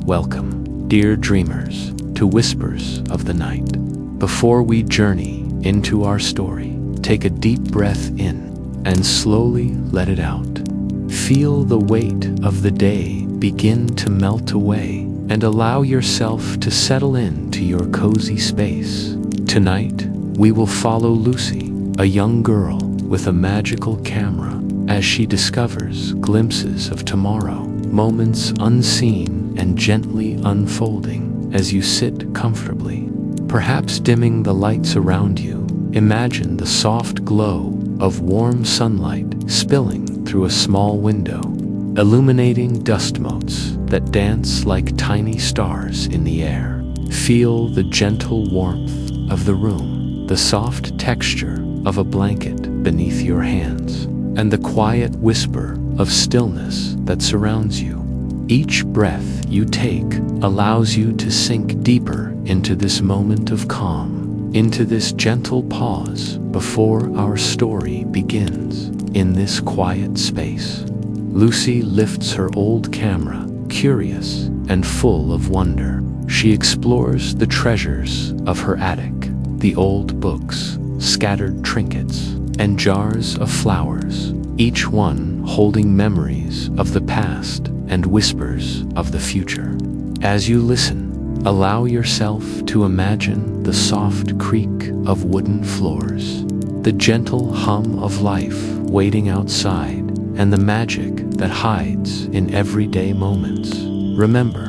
Welcome, dear dreamers, to Whispers of the Night. Before we journey into our story, take a deep breath in and slowly let it out. Feel the weight of the day begin to melt away and allow yourself to settle into your cozy space. Tonight, we will follow Lucy, a young girl with a magical camera, as she discovers glimpses of tomorrow, moments unseen and gently unfolding as you sit comfortably. Perhaps dimming the lights around you, imagine the soft glow of warm sunlight spilling through a small window, illuminating dust motes that dance like tiny stars in the air. Feel the gentle warmth of the room, the soft texture of a blanket beneath your hands, and the quiet whisper of stillness that surrounds you. Each breath you take allows you to sink deeper into this moment of calm, into this gentle pause before our story begins. In this quiet space, Lucy lifts her old camera, curious and full of wonder. She explores the treasures of her attic, the old books, scattered trinkets, and jars of flowers, each one holding memories of the past and whispers of the future. As you listen, allow yourself to imagine the soft creak of wooden floors, the gentle hum of life waiting outside, and the magic that hides in everyday moments. Remember,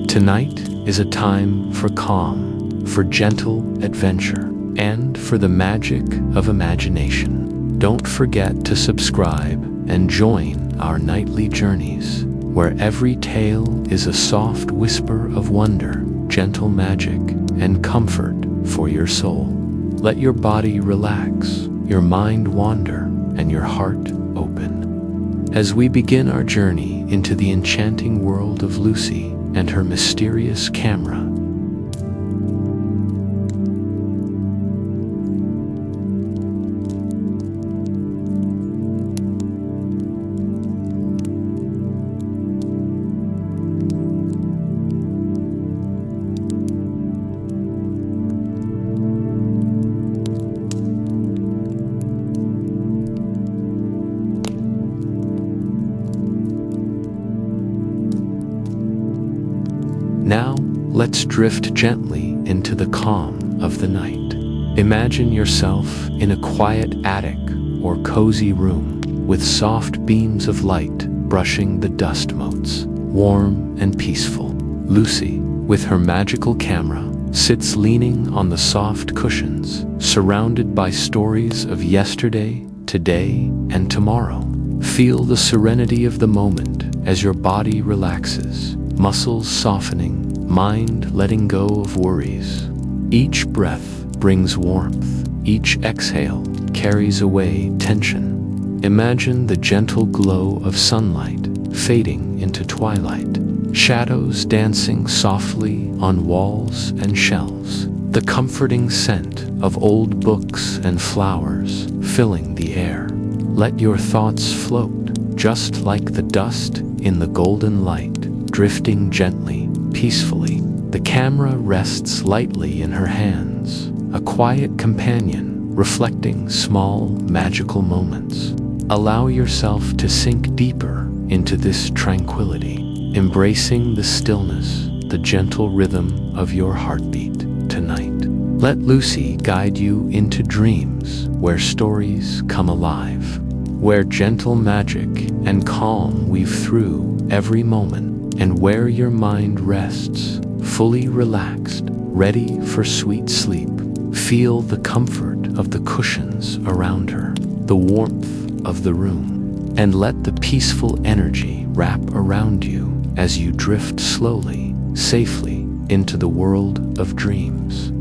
tonight is a time for calm, for gentle adventure, and for the magic of imagination. Don't forget to subscribe and join our nightly journeys, where every tale is a soft whisper of wonder, gentle magic, and comfort for your soul. Let your body relax, your mind wander, and your heart open, as we begin our journey into the enchanting world of Lucy and her mysterious camera. Now, let's drift gently into the calm of the night. Imagine yourself in a quiet attic or cozy room with soft beams of light brushing the dust motes, warm and peaceful. Lucy, with her magical camera, sits leaning on the soft cushions, surrounded by stories of yesterday, today, and tomorrow. Feel the serenity of the moment as your body relaxes, muscles softening, mind letting go of worries. Each breath brings warmth, each exhale carries away tension. Imagine the gentle glow of sunlight fading into twilight, shadows dancing softly on walls and shelves, the comforting scent of old books and flowers filling the air. Let your thoughts float, just like the dust in the golden light, drifting gently, peacefully. The camera rests lightly in her hands, a quiet companion reflecting small, magical moments. Allow yourself to sink deeper into this tranquility, embracing the stillness, the gentle rhythm of your heartbeat tonight. Let Lucy guide you into dreams where stories come alive, where gentle magic and calm weave through every moment, and where your mind rests, fully relaxed, ready for sweet sleep. Feel the comfort of the cushions around her, the warmth of the room, and let the peaceful energy wrap around you as you drift slowly, safely into the world of dreams.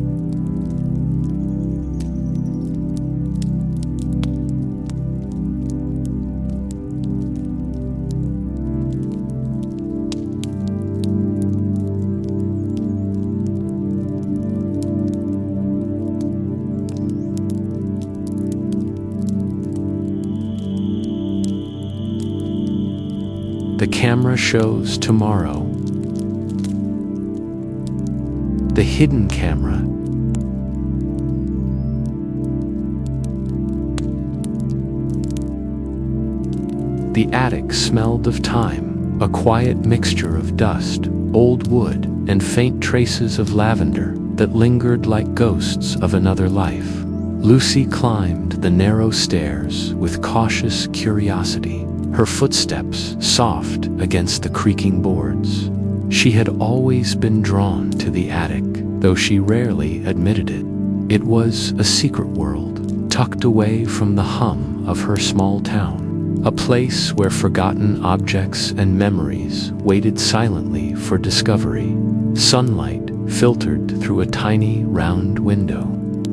The camera shows tomorrow, the hidden camera. The attic smelled of time, a quiet mixture of dust, old wood, and faint traces of lavender that lingered like ghosts of another life. Lusi climbed the narrow stairs with cautious curiosity, her footsteps soft against the creaking boards. She had always been drawn to the attic, though she rarely admitted it. It was a secret world, tucked away from the hum of her small town. A place where forgotten objects and memories waited silently for discovery. Sunlight filtered through a tiny round window,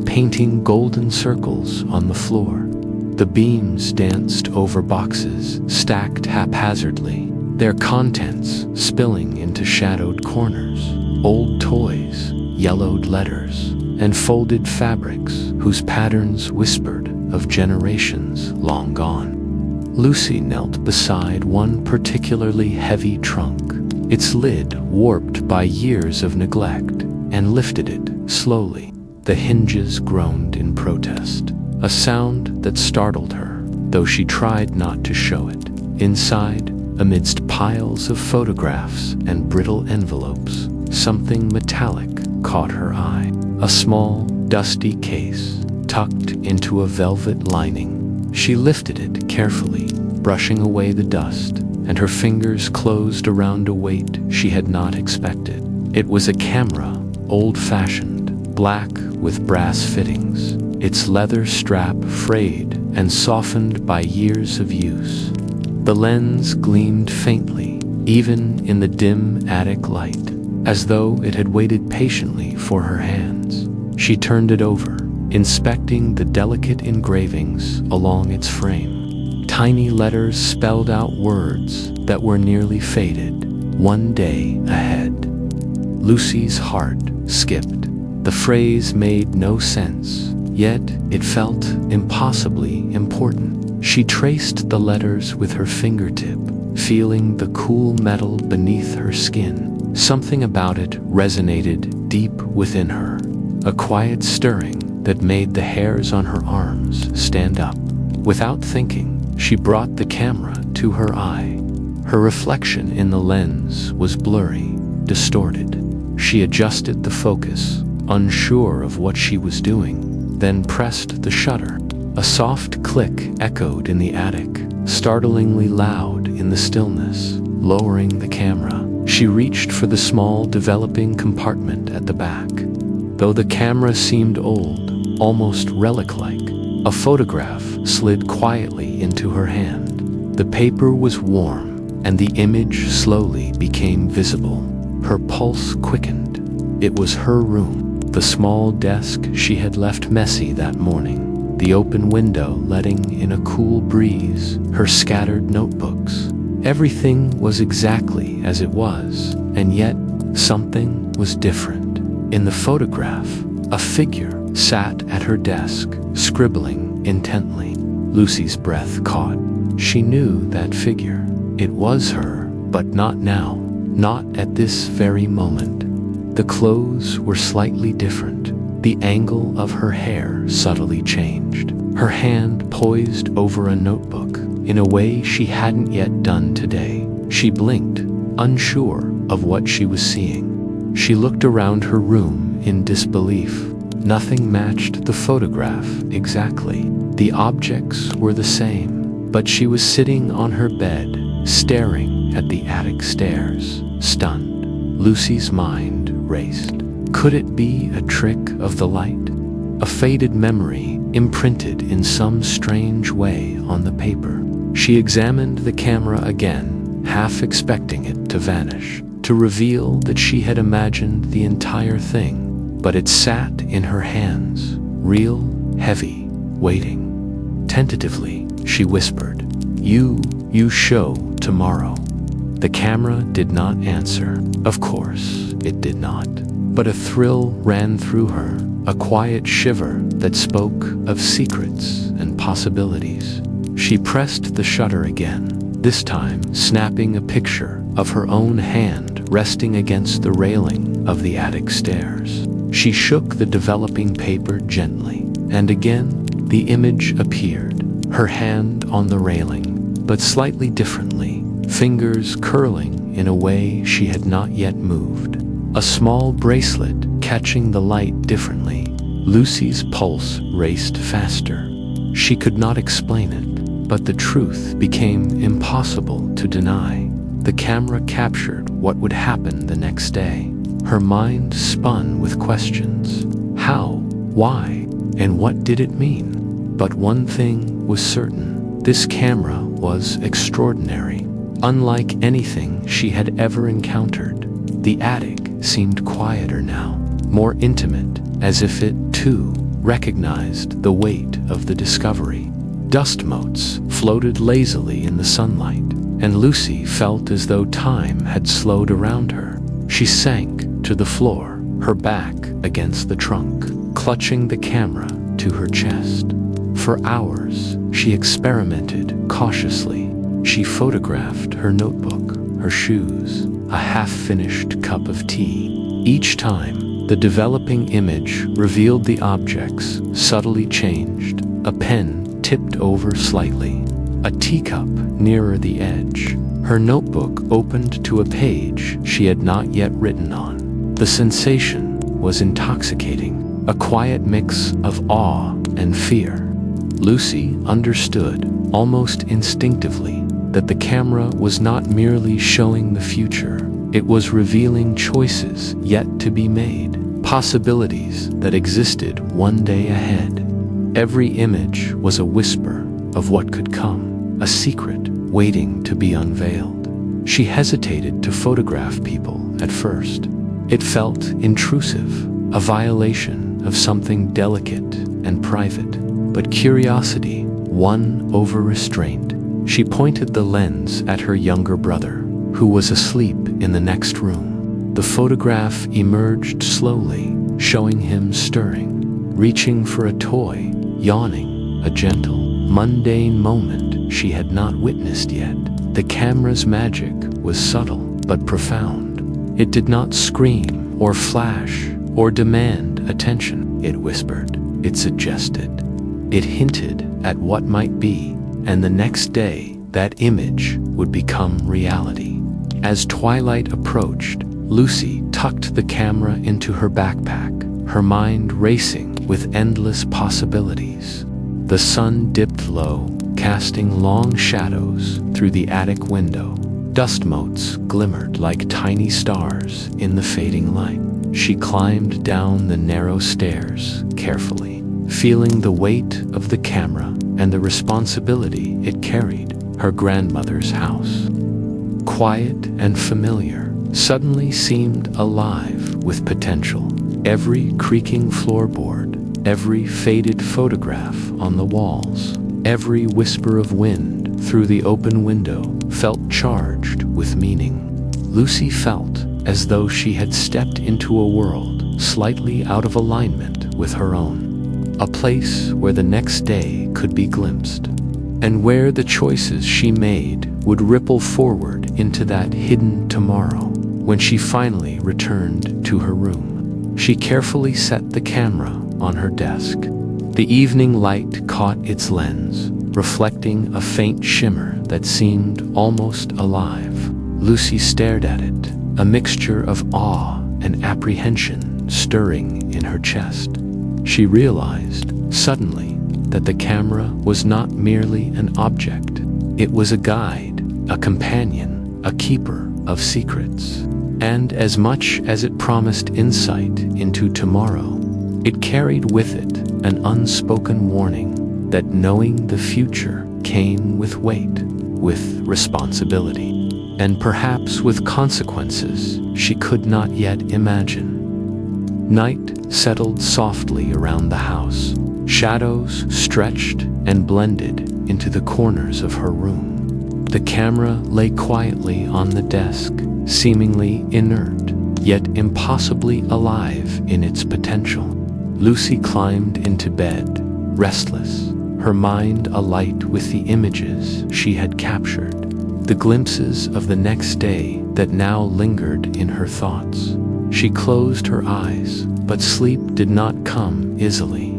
painting golden circles on the floor. The beams danced over boxes stacked haphazardly, their contents spilling into shadowed corners. Old toys, yellowed letters, and folded fabrics whose patterns whispered of generations long gone. Lusi knelt beside one particularly heavy trunk, its lid warped by years of neglect, and lifted it slowly. The hinges groaned in protest, a sound that startled her, though she tried not to show it. Inside, amidst piles of photographs and brittle envelopes, something metallic caught her eye. A small, dusty case, tucked into a velvet lining. She lifted it carefully, brushing away the dust, and her fingers closed around a weight she had not expected. It was a camera, old-fashioned, black with brass fittings, its leather strap frayed and softened by years of use. The lens gleamed faintly, even in the dim attic light, as though it had waited patiently for her hands. She turned it over, inspecting the delicate engravings along its frame. Tiny letters spelled out words that were nearly faded. One day ahead. Lusi's heart skipped. The phrase made no sense, yet it felt impossibly important. She traced the letters with her fingertip, feeling the cool metal beneath her skin. Something about it resonated deep within her, a quiet stirring that made the hairs on her arms stand up. Without thinking, she brought the camera to her eye. Her reflection in the lens was blurry, distorted. She adjusted the focus, unsure of what she was doing, then pressed the shutter. A soft click echoed in the attic, startlingly loud in the stillness. Lowering the camera, she reached for the small developing compartment at the back. Though the camera seemed old, almost relic-like, a photograph slid quietly into her hand. The paper was warm, and the image slowly became visible. Her pulse quickened. It was her room, the small desk she had left messy that morning, the open window letting in a cool breeze, her scattered notebooks. Everything was exactly as it was, and yet something was different. In the photograph, a figure sat at her desk, scribbling intently. Lusi's breath caught. She knew that figure. It was her, but not now, not at this very moment. The clothes were slightly different. The angle of her hair subtly changed. Her hand poised over a notebook in a way she hadn't yet done today. She blinked, unsure of what she was seeing. She looked around her room in disbelief. Nothing matched the photograph exactly. The objects were the same, but she was sitting on her bed, staring at the attic stairs, stunned. Lusi's mind raced. Could it be a trick of the light? A faded memory imprinted in some strange way on the paper. She examined the camera again, half expecting it to vanish, to reveal that she had imagined the entire thing. But it sat in her hands, real, heavy, waiting. Tentatively, she whispered, You show tomorrow." The camera did not answer. Of course, it did not. But a thrill ran through her, a quiet shiver that spoke of secrets and possibilities. She pressed the shutter again, this time snapping a picture of her own hand resting against the railing of the attic stairs. She shook the developing paper gently, and again the image appeared, her hand on the railing, but slightly differently, fingers curling in a way she had not yet moved. A small bracelet catching the light differently. Lucy's pulse raced faster. She could not explain it, but the truth became impossible to deny. The camera captured what would happen the next day. Her mind spun with questions. How? Why? And what did it mean? But one thing was certain. This camera was extraordinary, unlike anything she had ever encountered. The attic seemed quieter now, more intimate, as if it, too, recognized the weight of the discovery. Dust motes floated lazily in the sunlight, and Lucy felt as though time had slowed around her. She sank to the floor, her back against the trunk, clutching the camera to her chest. For hours, she experimented cautiously. She photographed her notebook, her shoes, a half-finished cup of tea. Each time, the developing image revealed the objects subtly changed. A pen tipped over slightly, a teacup nearer the edge. Her notebook opened to a page she had not yet written on. The sensation was intoxicating, a quiet mix of awe and fear. Lucy understood, almost instinctively, that the camera was not merely showing the future. It was revealing choices yet to be made, possibilities that existed one day ahead. Every image was a whisper of what could come, a secret waiting to be unveiled. She hesitated to photograph people at first. It felt intrusive, a violation of something delicate and private. But curiosity won over restraint. She pointed the lens at her younger brother, who was asleep in the next room. The photograph emerged slowly, showing him stirring, reaching for a toy, yawning, a gentle, mundane moment she had not witnessed yet. The camera's magic was subtle but profound. It did not scream or flash or demand attention. It whispered, it suggested, it hinted at what might be, and the next day that image would become reality. As twilight approached, Lucy tucked the camera into her backpack, her mind racing with endless possibilities. The sun dipped low, casting long shadows through the attic window. Dust motes glimmered like tiny stars in the fading light. She climbed down the narrow stairs carefully, feeling the weight of the camera and the responsibility it carried. Her grandmother's house, quiet and familiar, suddenly seemed alive with potential. Every creaking floorboard, every faded photograph on the walls, every whisper of wind through the open window felt charged with meaning. Lucy felt as though she had stepped into a world slightly out of alignment with her own, a place where the next day could be glimpsed, and where the choices she made would ripple forward into that hidden tomorrow. When she finally returned to her room, she carefully set the camera on her desk. The evening light caught its lens, reflecting a faint shimmer that seemed almost alive. Lucy stared at it, a mixture of awe and apprehension stirring in her chest. She realized, suddenly, that the camera was not merely an object. It was a guide, a companion, a keeper of secrets. And as much as it promised insight into tomorrow, it carried with it an unspoken warning that knowing the future came with weight, with responsibility, and perhaps with consequences she could not yet imagine. Night settled softly around the house. Shadows stretched and blended into the corners of her room. The camera lay quietly on the desk, seemingly inert, yet impossibly alive in its potential. Lucy climbed into bed, restless, her mind alight with the images she had captured. the glimpses of the next day that now lingered in her thoughts. She closed her eyes, but sleep did not come easily.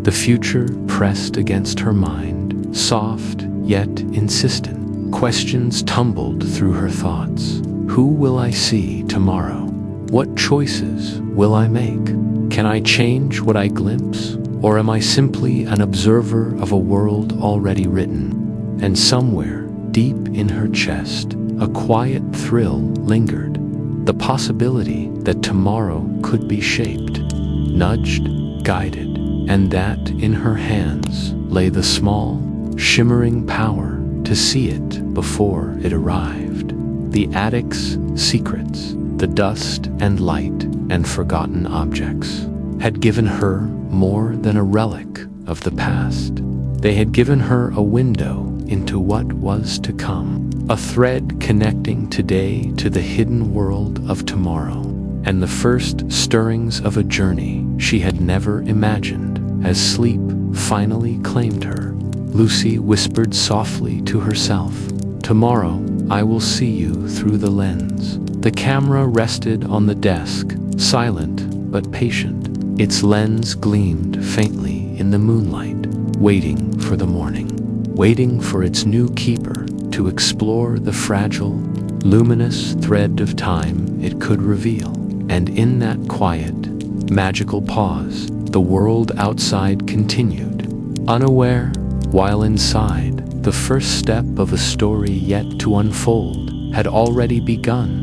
The future pressed against her mind, soft yet insistent. Questions tumbled through her thoughts. Who will I see tomorrow? What choices will I make? Can I change what I glimpse? Or am I simply an observer of a world already written? And somewhere, deep in her chest, a quiet thrill lingered. The possibility that tomorrow could be shaped, nudged, guided, and that in her hands lay the small, shimmering power to see it before it arrived. The attic's secrets, the dust and light and forgotten objects, had given her more than a relic of the past. They had given her a window into what was to come, a thread connecting today to the hidden world of tomorrow, and the first stirrings of a journey she had never imagined as sleep finally claimed her. Lusi whispered softly to herself, "Tomorrow I will see you through the lens." The camera rested on the desk, silent but patient. Its lens gleamed faintly in the moonlight, waiting for the morning, waiting for its new keeper to explore the fragile, luminous thread of time it could reveal. And in that quiet, magical pause, the world outside continued, unaware, while inside, the first step of a story yet to unfold had already begun.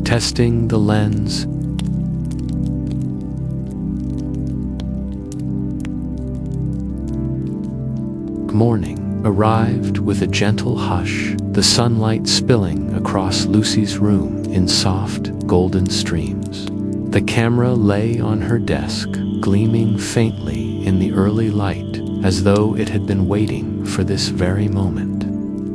Testing the lens. Morning arrived with a gentle hush, the sunlight spilling across Lucy's room in soft, golden streams. The camera lay on her desk, gleaming faintly in the early light, as though it had been waiting for this very moment.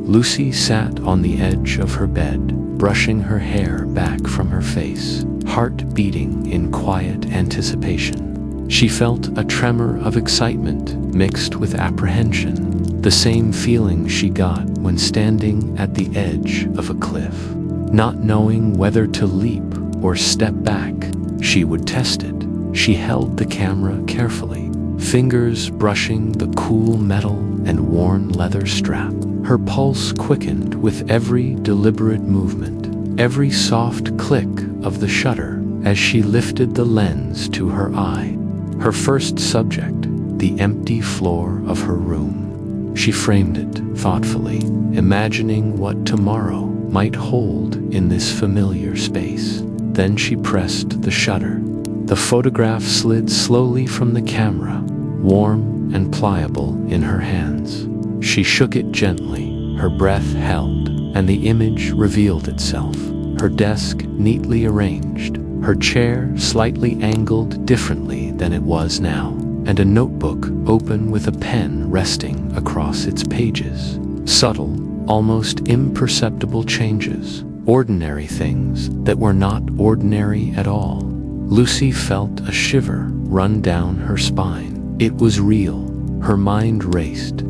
Lucy sat on the edge of her bed, brushing her hair back from her face, heart beating in quiet anticipation. She felt a tremor of excitement mixed with apprehension, the same feeling she got when standing at the edge of a cliff. Not knowing whether to leap or step back, she would test it. She held the camera carefully, fingers brushing the cool metal and worn leather strap. Her pulse quickened with every deliberate movement, every soft click of the shutter as she lifted the lens to her eye. Her first subject, the empty floor of her room. She framed it thoughtfully, imagining what tomorrow might hold in this familiar space. Then she pressed the shutter. The photograph slid slowly from the camera, warm and pliable in her hands. She shook it gently, her breath held, and the image revealed itself. Her desk neatly arranged, her chair slightly angled differently than it was now, and a notebook open with a pen resting across its pages. Subtle, almost imperceptible changes, ordinary things that were not ordinary at all. Lucy felt a shiver run down her spine. It was real. Her mind raced.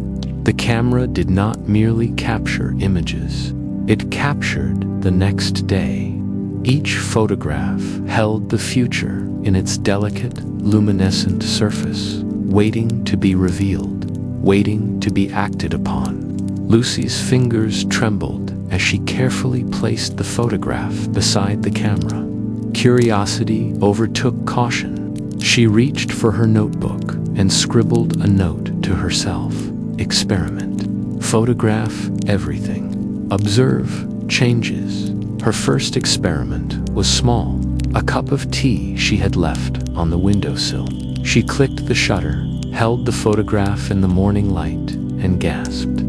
The camera did not merely capture images. It captured the next day. Each photograph held the future in its delicate, luminescent surface, waiting to be revealed, waiting to be acted upon. Lucy's fingers trembled as she carefully placed the photograph beside the camera. Curiosity overtook caution. She reached for her notebook and scribbled a note to herself. Experiment. Photograph everything. Observe changes. Her first experiment was small, a cup of tea she had left on the windowsill. She clicked the shutter, held the photograph in the morning light, and gasped.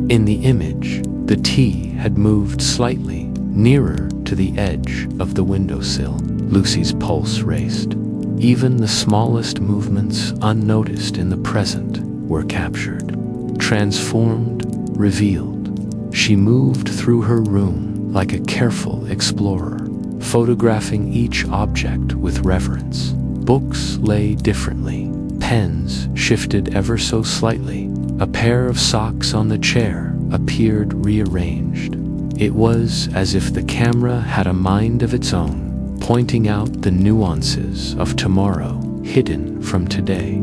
In the image, the tea had moved slightly nearer to the edge of the windowsill. Lucy's pulse raced. Even the smallest movements unnoticed in the present were captured, transformed, revealed. She moved through her room like a careful explorer, photographing each object with reverence. Books lay differently. Pens shifted ever so slightly. A pair of socks on the chair appeared rearranged. It was as if the camera had a mind of its own, pointing out the nuances of tomorrow hidden from today.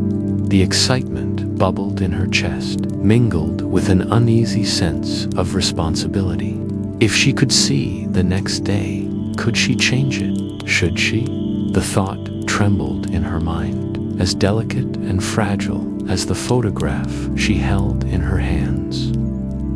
The excitement bubbled in her chest, mingled with an uneasy sense of responsibility. If she could see the next day, could she change it? Should she? The thought trembled in her mind, as delicate and fragile as the photograph she held in her hands.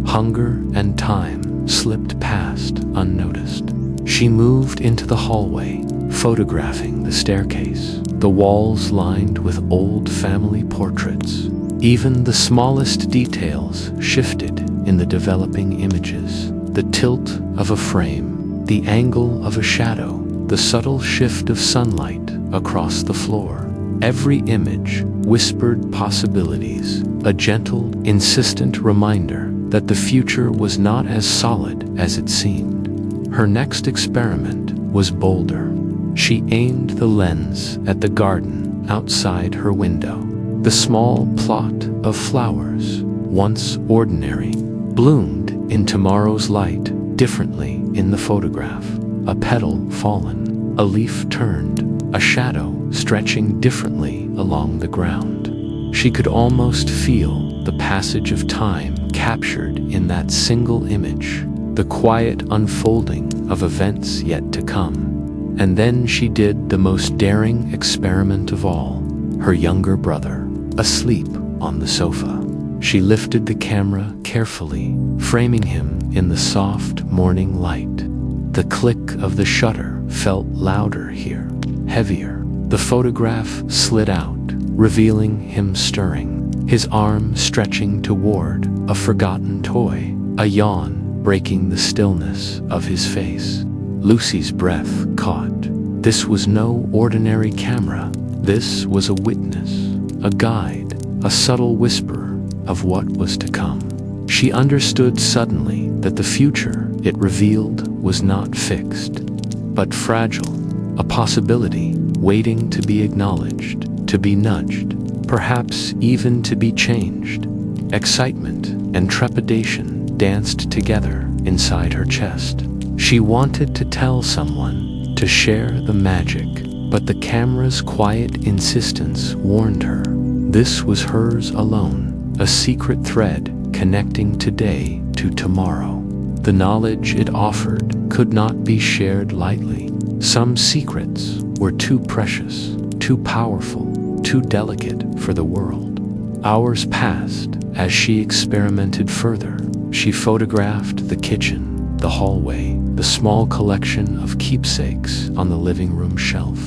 Hunger and time slipped past unnoticed. She moved into the hallway, photographing the staircase, the walls lined with old family portraits. Even the smallest details shifted in the developing images. The tilt of a frame, the angle of a shadow, the subtle shift of sunlight across the floor. Every image whispered possibilities, a gentle, insistent reminder that the future was not as solid as it seemed. Her next experiment was bolder. She aimed the lens at the garden outside her window. The small plot of flowers, once ordinary, bloomed in tomorrow's light differently in the photograph. A petal fallen, a leaf turned, a shadow stretching differently along the ground. She could almost feel the passage of time captured in that single image, the quiet unfolding of events yet to come. And then she did the most daring experiment of all. Her younger brother, asleep on the sofa. She lifted the camera carefully, framing him in the soft morning light. The click of the shutter felt louder here, heavier. The photograph slid out, revealing him stirring, his arm stretching toward a forgotten toy, a yawn breaking the stillness of his face. Lucy's breath caught. This was no ordinary camera. This was a witness, a guide, a subtle whisperer of what was to come. She understood suddenly that the future it revealed was not fixed, but fragile, a possibility waiting to be acknowledged, to be nudged, perhaps even to be changed. Excitement and trepidation danced together inside her chest. She wanted to tell someone, to share the magic, but the camera's quiet insistence warned her. This was hers alone, a secret thread connecting today to tomorrow. The knowledge it offered could not be shared lightly. Some secrets were too precious, too powerful, too delicate for the world. Hours passed as she experimented further. She photographed the kitchen, the hallway, the small collection of keepsakes on the living room shelf.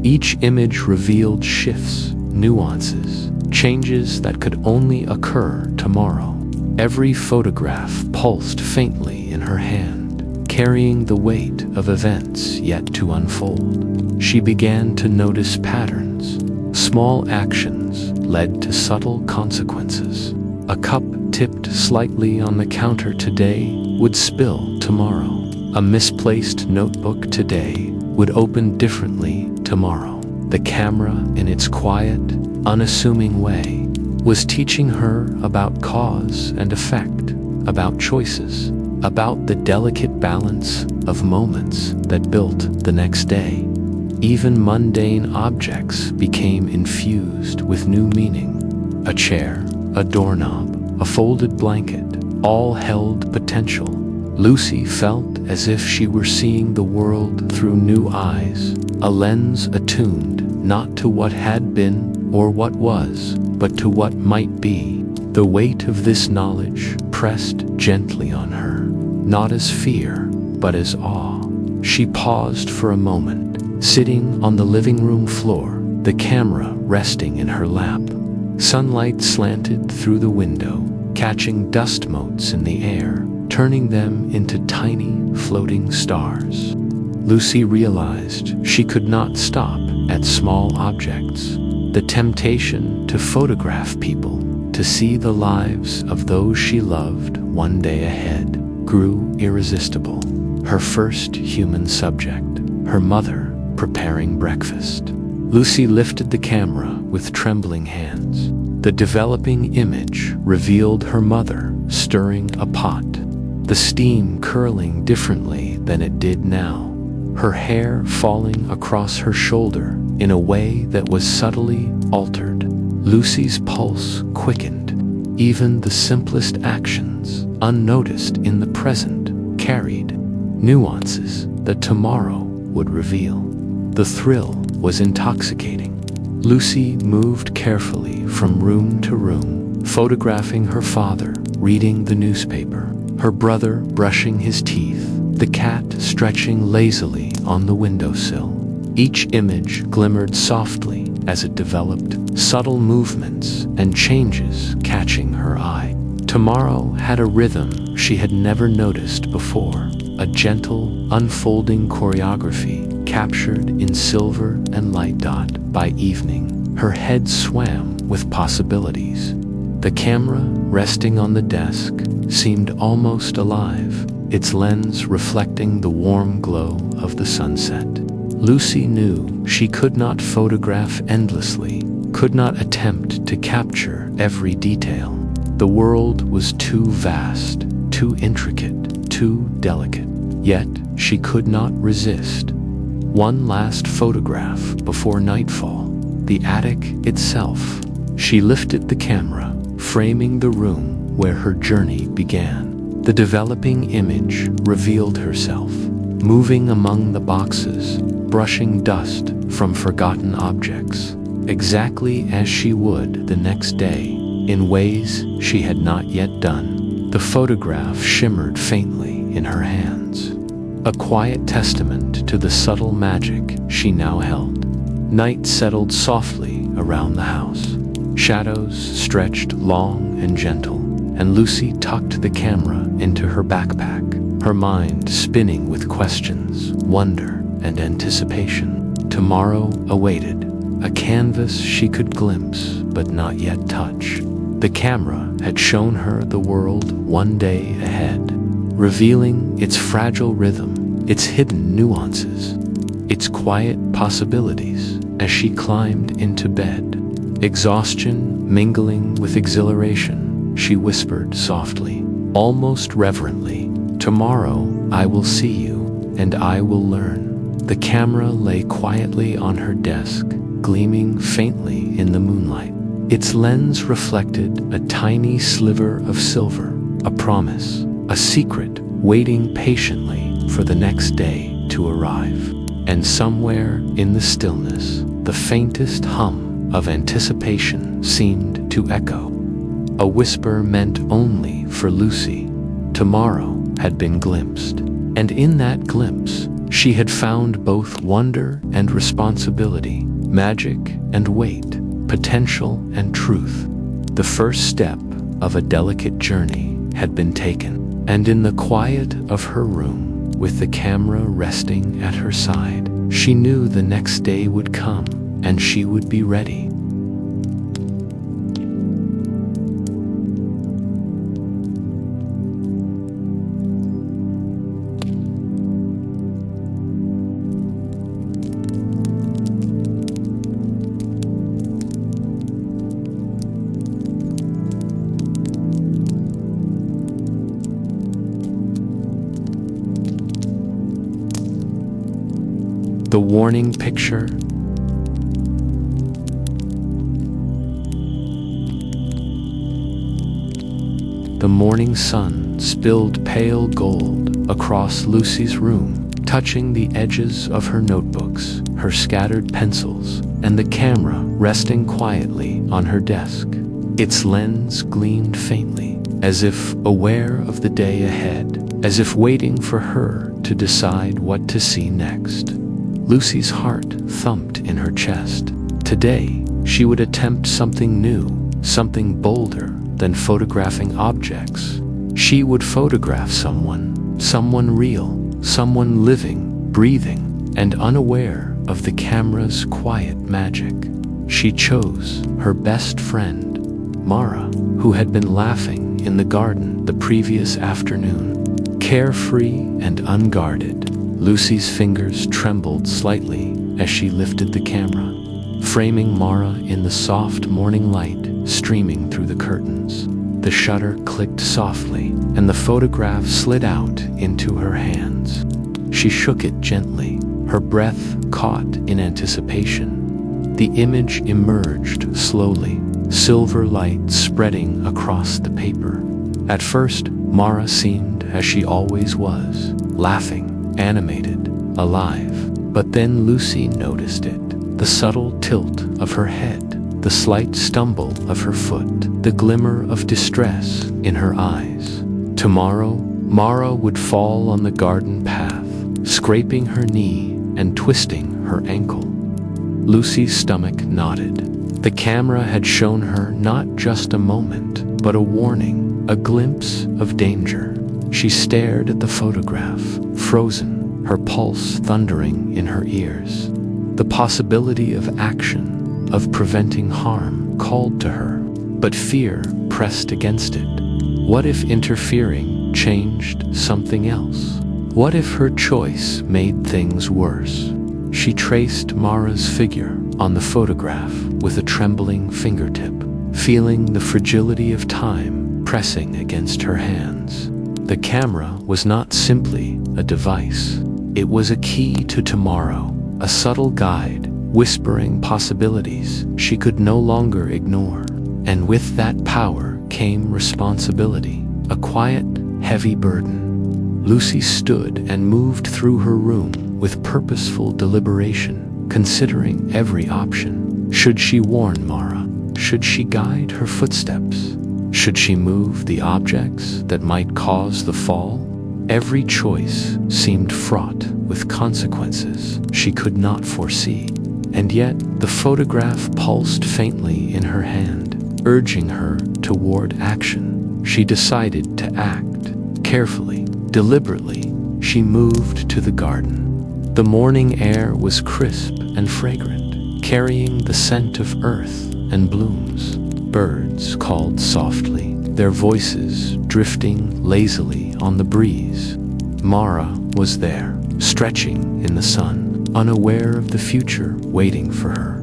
Each image revealed shifts, nuances, changes that could only occur tomorrow. Every photograph pulsed faintly in her hand, carrying the weight of events yet to unfold. She began to notice patterns. Small actions led to subtle consequences. A cup tipped slightly on the counter today would spill tomorrow. A misplaced notebook today would open differently tomorrow. The camera, in its quiet, unassuming way, was teaching her about cause and effect, about choices, about the delicate balance of moments that built the next day. Even mundane objects became infused with new meaning. A chair, a doorknob, a folded blanket, all held potential. Lucy felt as if she were seeing the world through new eyes, a lens attuned not to what had been or what was, but to what might be. The weight of this knowledge pressed gently on her, not as fear, but as awe. She paused for a moment, sitting on the living room floor, the camera resting in her lap. Sunlight slanted through the window, catching dust motes in the air, turning them into tiny, floating stars. Lusi realized she could not stop at small objects. The temptation to photograph people, to see the lives of those she loved one day ahead, grew irresistible. Her first human subject, her mother, preparing breakfast. Lusi lifted the camera with trembling hands. The developing image revealed her mother stirring a pot, the steam curling differently than it did now, her hair falling across her shoulder in a way that was subtly altered. Lusi's pulse quickened. Even the simplest actions, unnoticed in the present, carried nuances that tomorrow would reveal. The thrill was intoxicating. Lusi moved carefully from room to room, photographing her father reading the newspaper, her brother brushing his teeth, the cat stretching lazily on the windowsill. Each image glimmered softly as it developed, subtle movements and changes catching her eye. Tomorrow had a rhythm she had never noticed before, a gentle, unfolding choreography captured in silver and light dot. By evening, her head swam with possibilities. The camera, resting on the desk, seemed almost alive, its lens reflecting the warm glow of the sunset. Lusi knew she could not photograph endlessly, could not attempt to capture every detail. The world was too vast, too intricate, too delicate. Yet she could not resist. One last photograph before nightfall, the attic itself. She lifted the camera, framing the room where her journey began. The developing image revealed herself, moving among the boxes, brushing dust from forgotten objects, exactly as she would the next day, in ways she had not yet done. The photograph shimmered faintly in her hands, a quiet testament to the subtle magic she now held. Night settled softly around the house. Shadows stretched long and gentle, and Lusi tucked the camera into her backpack, her mind spinning with questions, wonder, and anticipation. Tomorrow awaited, a canvas she could glimpse but not yet touch. The camera had shown her the world one day ahead, revealing its fragile rhythm, its hidden nuances, its quiet possibilities. As she climbed into bed, exhaustion mingling with exhilaration, she whispered softly, almost reverently, "Tomorrow I will see you, and I will learn." The camera lay quietly on her desk, gleaming faintly in the moonlight. Its lens reflected a tiny sliver of silver, a promise, a secret waiting patiently for the next day to arrive. And somewhere in the stillness, the faintest hum of anticipation seemed to echo. A whisper meant only for Lusi. Tomorrow had been glimpsed, and in that glimpse, she had found both wonder and responsibility, magic and weight, potential and truth. The first step of a delicate journey had been taken, and in the quiet of her room, with the camera resting at her side, she knew the next day would come, and she would be ready. The warning picture. The morning sun spilled pale gold across Lusi's room, touching the edges of her notebooks, her scattered pencils, and the camera resting quietly on her desk. Its lens gleamed faintly, as if aware of the day ahead, as if waiting for her to decide what to see next. Lusi's heart thumped in her chest. Today, she would attempt something new, something bolder, than photographing objects. She would photograph someone real, someone living, breathing, and unaware of the camera's quiet magic. She chose her best friend, Mara, who had been laughing in the garden the previous afternoon. Carefree and unguarded, Lusi's fingers trembled slightly as she lifted the camera, framing Mara in the soft morning light streaming through the curtains. The shutter clicked softly, and the photograph slid out into her hands. She shook it gently, her breath caught in anticipation. The image emerged slowly, silver light spreading across the paper. At first, Mara seemed as she always was, laughing, animated, alive. But then Lusi noticed it, the subtle tilt of her head, the slight stumble of her foot, the glimmer of distress in her eyes. Tomorrow, Mara would fall on the garden path, scraping her knee and twisting her ankle. Lusi's stomach nodded. The camera had shown her not just a moment, but a warning, a glimpse of danger. She stared at the photograph, frozen, her pulse thundering in her ears. The possibility of action, of preventing harm, called to her, but fear pressed against it. What if interfering changed something else? What if her choice made things worse? She traced Mara's figure on the photograph with a trembling fingertip, feeling the fragility of time pressing against her hands. The camera was not simply a device. It was a key to tomorrow, a subtle guide, whispering possibilities she could no longer ignore. And with that power came responsibility, a quiet, heavy burden. Lusi stood and moved through her room with purposeful deliberation, considering every option. Should she warn Mara? Should she guide her footsteps? Should she move the objects that might cause the fall? Every choice seemed fraught with consequences she could not foresee. And yet, the photograph pulsed faintly in her hand, urging her toward action. She decided to act. Carefully, deliberately, she moved to the garden. The morning air was crisp and fragrant, carrying the scent of earth and blooms. Birds called softly, their voices drifting lazily on the breeze. Mara was there, stretching in the sun, unaware of the future waiting for her.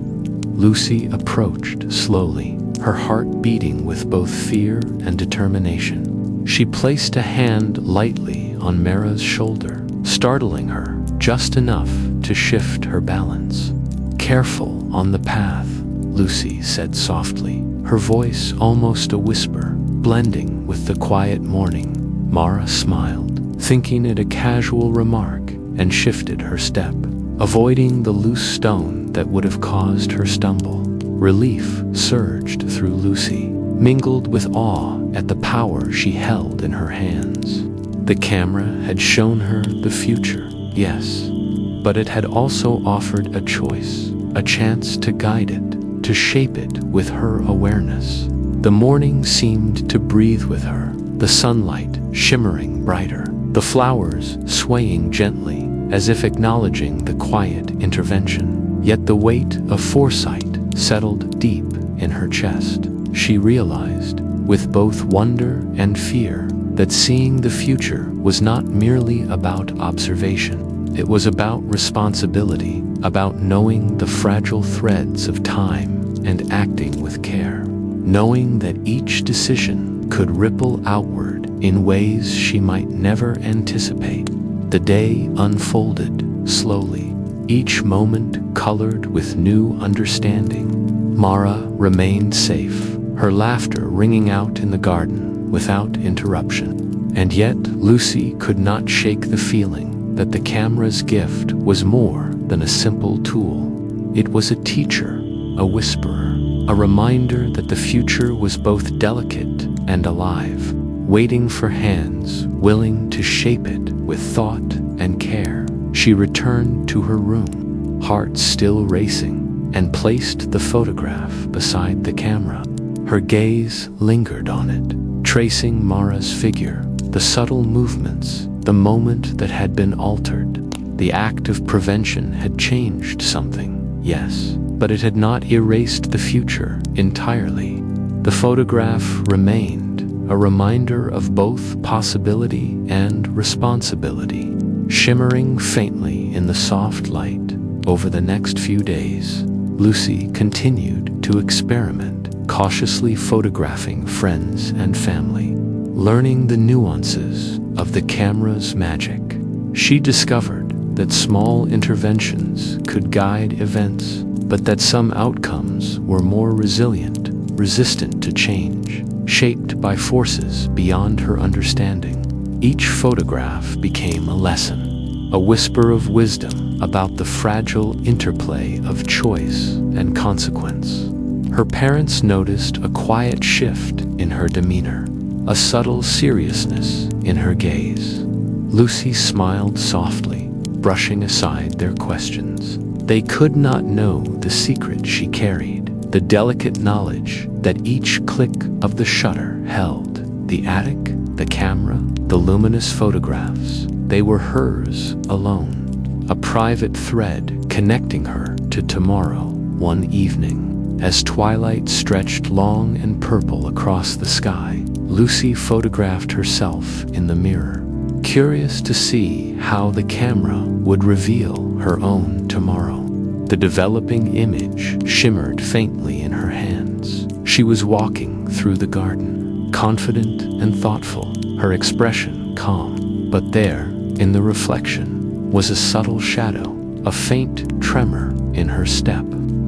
Lusi approached slowly, her heart beating with both fear and determination. She placed a hand lightly on Mara's shoulder, startling her just enough to shift her balance. "Careful on the path," Lusi said softly, her voice almost a whisper, blending with the quiet morning. Mara smiled, thinking it a casual remark, and shifted her step, avoiding the loose stone that would have caused her stumble. Relief surged through Lusi, mingled with awe at the power she held in her hands. The camera had shown her the future, yes, but it had also offered a choice, a chance to guide it, to shape it with her awareness. The morning seemed to breathe with her, the sunlight shimmering brighter, the flowers swaying gently as if acknowledging the quiet intervention. Yet the weight of foresight settled deep in her chest. She realized, with both wonder and fear, that seeing the future was not merely about observation. It was about responsibility, about knowing the fragile threads of time and acting with care, knowing that each decision could ripple outward in ways she might never anticipate. The day unfolded slowly, each moment colored with new understanding. Mara remained safe, her laughter ringing out in the garden without interruption. And yet, Lusi could not shake the feeling that the camera's gift was more than a simple tool. It was a teacher, a whisperer, a reminder that the future was both delicate and alive, waiting for hands willing to shape it with thought and care. She returned to her room, heart still racing, and placed the photograph beside the camera. Her gaze lingered on it, tracing Mara's figure, the subtle movements, the moment that had been altered. The act of prevention had changed something, yes, but it had not erased the future entirely. The photograph remained, a reminder of both possibility and responsibility, shimmering faintly in the soft light. Over the next few days, Lusi continued to experiment, cautiously photographing friends and family, learning the nuances of the camera's magic. She discovered that small interventions could guide events, but that some outcomes were more resilient, resistant to change, shaped by forces beyond her understanding. Each photograph became a lesson, a whisper of wisdom about the fragile interplay of choice and consequence. Her parents noticed a quiet shift in her demeanor, a subtle seriousness in her gaze. Lusi smiled softly, brushing aside their questions. They could not know the secret she carried, the delicate knowledge that each click of the shutter held. The attic, the camera, the luminous photographs, they were hers alone, a private thread connecting her to tomorrow. One evening, as twilight stretched long and purple across the sky, Lusi photographed herself in the mirror, curious to see how the camera would reveal her own tomorrow. The developing image shimmered faintly in her hands. She was walking through the garden, confident and thoughtful, her expression calm. But there, in the reflection, was a subtle shadow, a faint tremor in her step.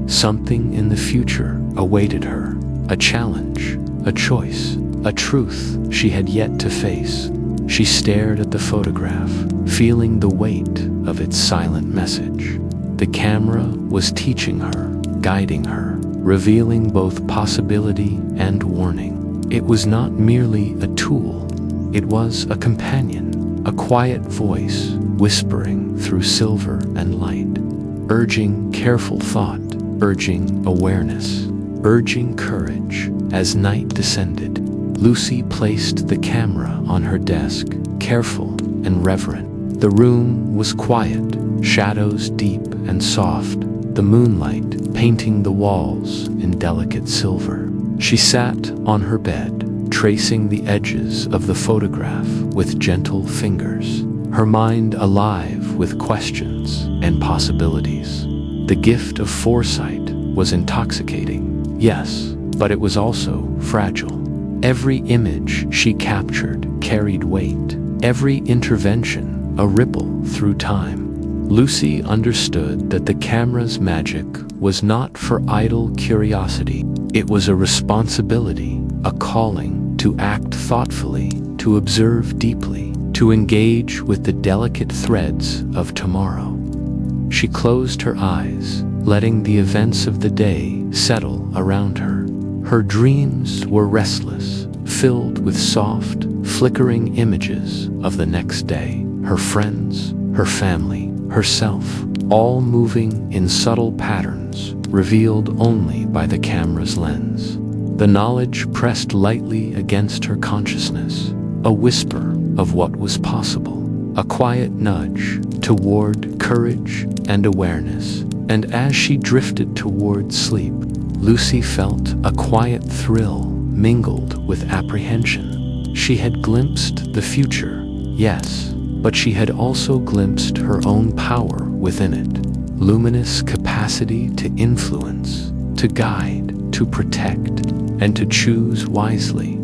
Something in the future awaited her, a challenge, a choice, a truth she had yet to face. She stared at the photograph, feeling the weight of its silent message. The camera was teaching her, guiding her, revealing both possibility and warning. It was not merely a tool, it was a companion, a quiet voice whispering through silver and light, urging careful thought, urging awareness, urging courage. As night descended, Lusi placed the camera on her desk, careful and reverent. The room was quiet, shadows deep and soft, the moonlight painting the walls in delicate silver. She sat on her bed, tracing the edges of the photograph with gentle fingers, her mind alive with questions and possibilities. The gift of foresight was intoxicating, yes, but it was also fragile. Every image she captured carried weight, every intervention a ripple through time. Lusi understood that the camera's magic was not for idle curiosity. It was a responsibility, a calling to act thoughtfully, to observe deeply, to engage with the delicate threads of tomorrow. She closed her eyes, letting the events of the day settle around her. Her dreams were restless, filled with soft, flickering images of the next day, her friends, her family, herself, all moving in subtle patterns, revealed only by the camera's lens. The knowledge pressed lightly against her consciousness, a whisper of what was possible, a quiet nudge toward courage and awareness. And as she drifted toward sleep, Lusi felt a quiet thrill mingled with apprehension. She had glimpsed the future, yes, but she had also glimpsed her own power within it, luminous capacity to influence, to guide, to protect, and to choose wisely.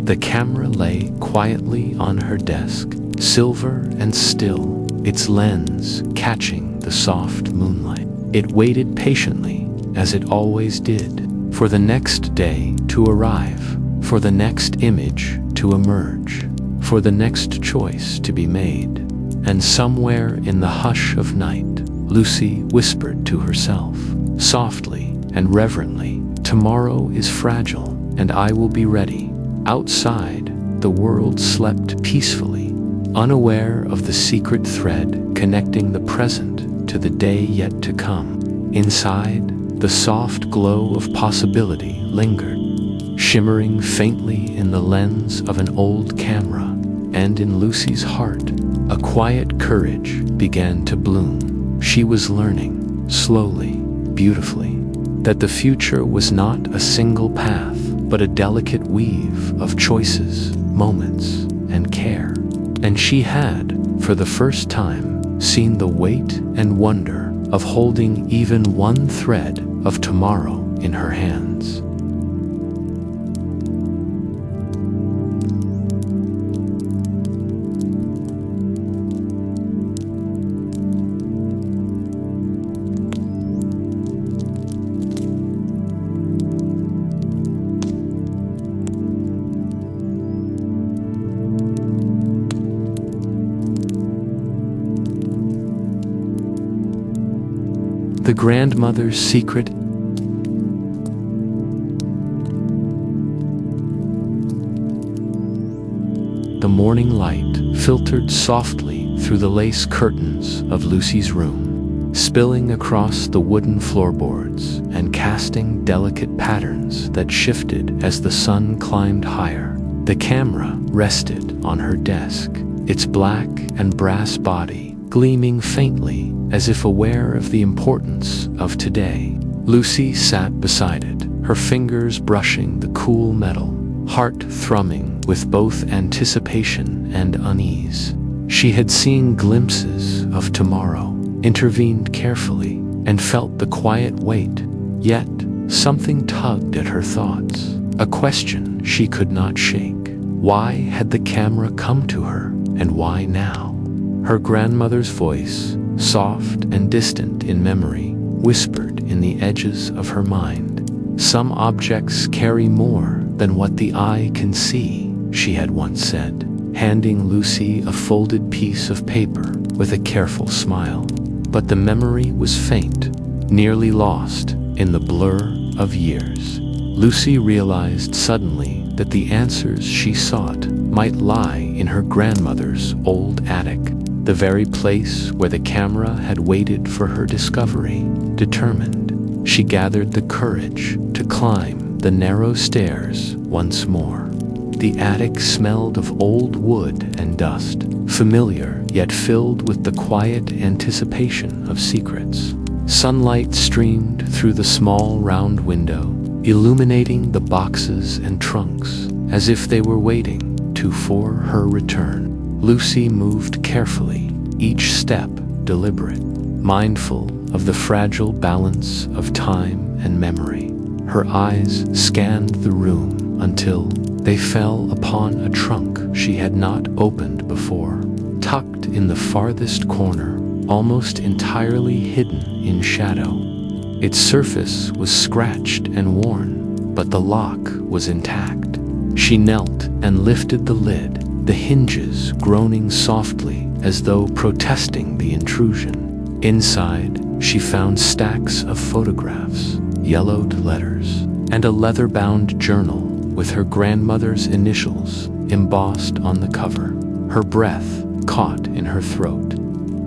The camera lay quietly on her desk, silver and still, its lens catching the soft moonlight. It waited patiently, as it always did, for the next day to arrive, for the next image to emerge, for the next choice to be made. And somewhere in the hush of night, Lusi whispered to herself, softly and reverently, "Tomorrow is fragile, and I will be ready." Outside, the world slept peacefully, unaware of the secret thread connecting the present to the day yet to come. Inside, the soft glow of possibility lingered, shimmering faintly in the lens of an old camera, and in Lucy's heart, a quiet courage began to bloom. She was learning, slowly, beautifully, that the future was not a single path, but a delicate weave of choices, moments, and care. And she had, for the first time, seen the weight and wonder of holding even one thread of tomorrow in her hands. The grandmother's secret. The morning light filtered softly through the lace curtains of Lucy's room, spilling across the wooden floorboards and casting delicate patterns that shifted as the sun climbed higher. The camera rested on her desk, its black and brass body gleaming faintly as if aware of the importance of today. Lucy sat beside it, her fingers brushing the cool metal, heart thrumming with both anticipation and unease. She had seen glimpses of tomorrow, intervened carefully, and felt the quiet weight. Yet, something tugged at her thoughts, a question she could not shake. Why had the camera come to her, and why now? Her grandmother's voice, soft and distant in memory, whispered in the edges of her mind. Some objects carry more than what the eye can see, she had once said, handing Lucy a folded piece of paper with a careful smile. But the memory was faint, nearly lost in the blur of years. Lucy realized suddenly that the answers she sought might lie in her grandmother's old attic, the very place where the camera had waited for her discovery. Determined, she gathered the courage to climb the narrow stairs once more. The attic smelled of old wood and dust, familiar yet filled with the quiet anticipation of secrets. Sunlight streamed through the small round window, illuminating the boxes and trunks as if they were waiting for her return. Lucy moved carefully, each step deliberate, mindful of the fragile balance of time and memory. Her eyes scanned the room until they fell upon a trunk she had not opened before, tucked in the farthest corner, almost entirely hidden in shadow. Its surface was scratched and worn, but the lock was intact. She knelt and lifted the lid, the hinges groaning softly as though protesting the intrusion. Inside, she found stacks of photographs, yellowed letters, and a leather-bound journal with her grandmother's initials embossed on the cover. Her breath caught in her throat.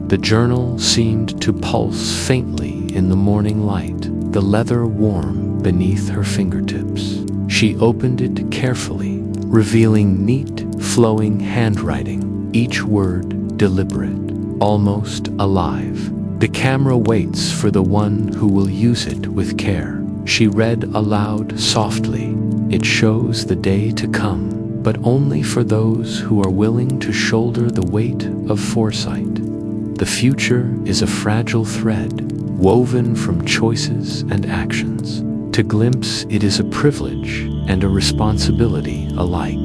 The journal seemed to pulse faintly in the morning light, the leather warm beneath her fingertips. She opened it carefully, revealing neat, flowing handwriting, each word deliberate, almost alive. The camera waits for the one who will use it with care. She read aloud softly. It shows the day to come, but only for those who are willing to shoulder the weight of foresight. The future is a fragile thread, woven from choices and actions. To glimpse it is a privilege and a responsibility alike.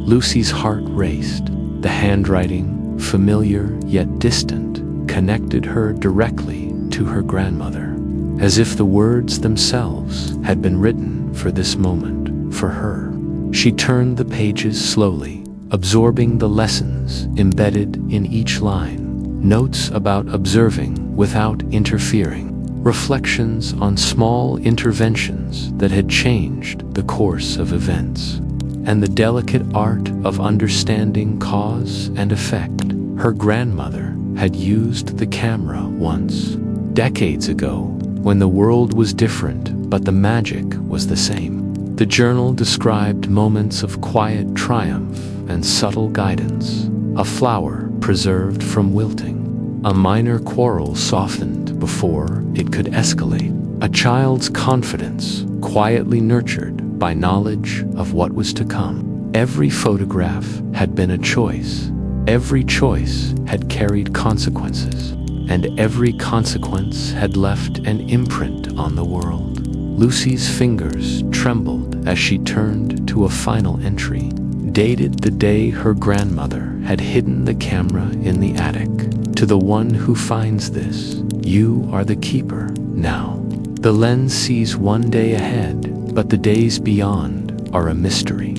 Lucy's heart raced. The handwriting, familiar yet distant, connected her directly to her grandmother, as if the words themselves had been written for this moment, for her. She turned the pages slowly, absorbing the lessons embedded in each line, notes about observing without interfering, reflections on small interventions that had changed the course of events, and the delicate art of understanding cause and effect. Her grandmother had used the camera once, decades ago, when the world was different but the magic was the same. The journal described moments of quiet triumph and subtle guidance, a flower preserved from wilting, a minor quarrel softened before it could escalate, a child's confidence quietly nurtured by knowledge of what was to come. Every photograph had been a choice. Every choice had carried consequences, and every consequence had left an imprint on the world. Lucy's fingers trembled as she turned to a final entry, dated the day her grandmother had hidden the camera in the attic. To the one who finds this, you are the keeper now. The lens sees one day ahead, but the days beyond are a mystery.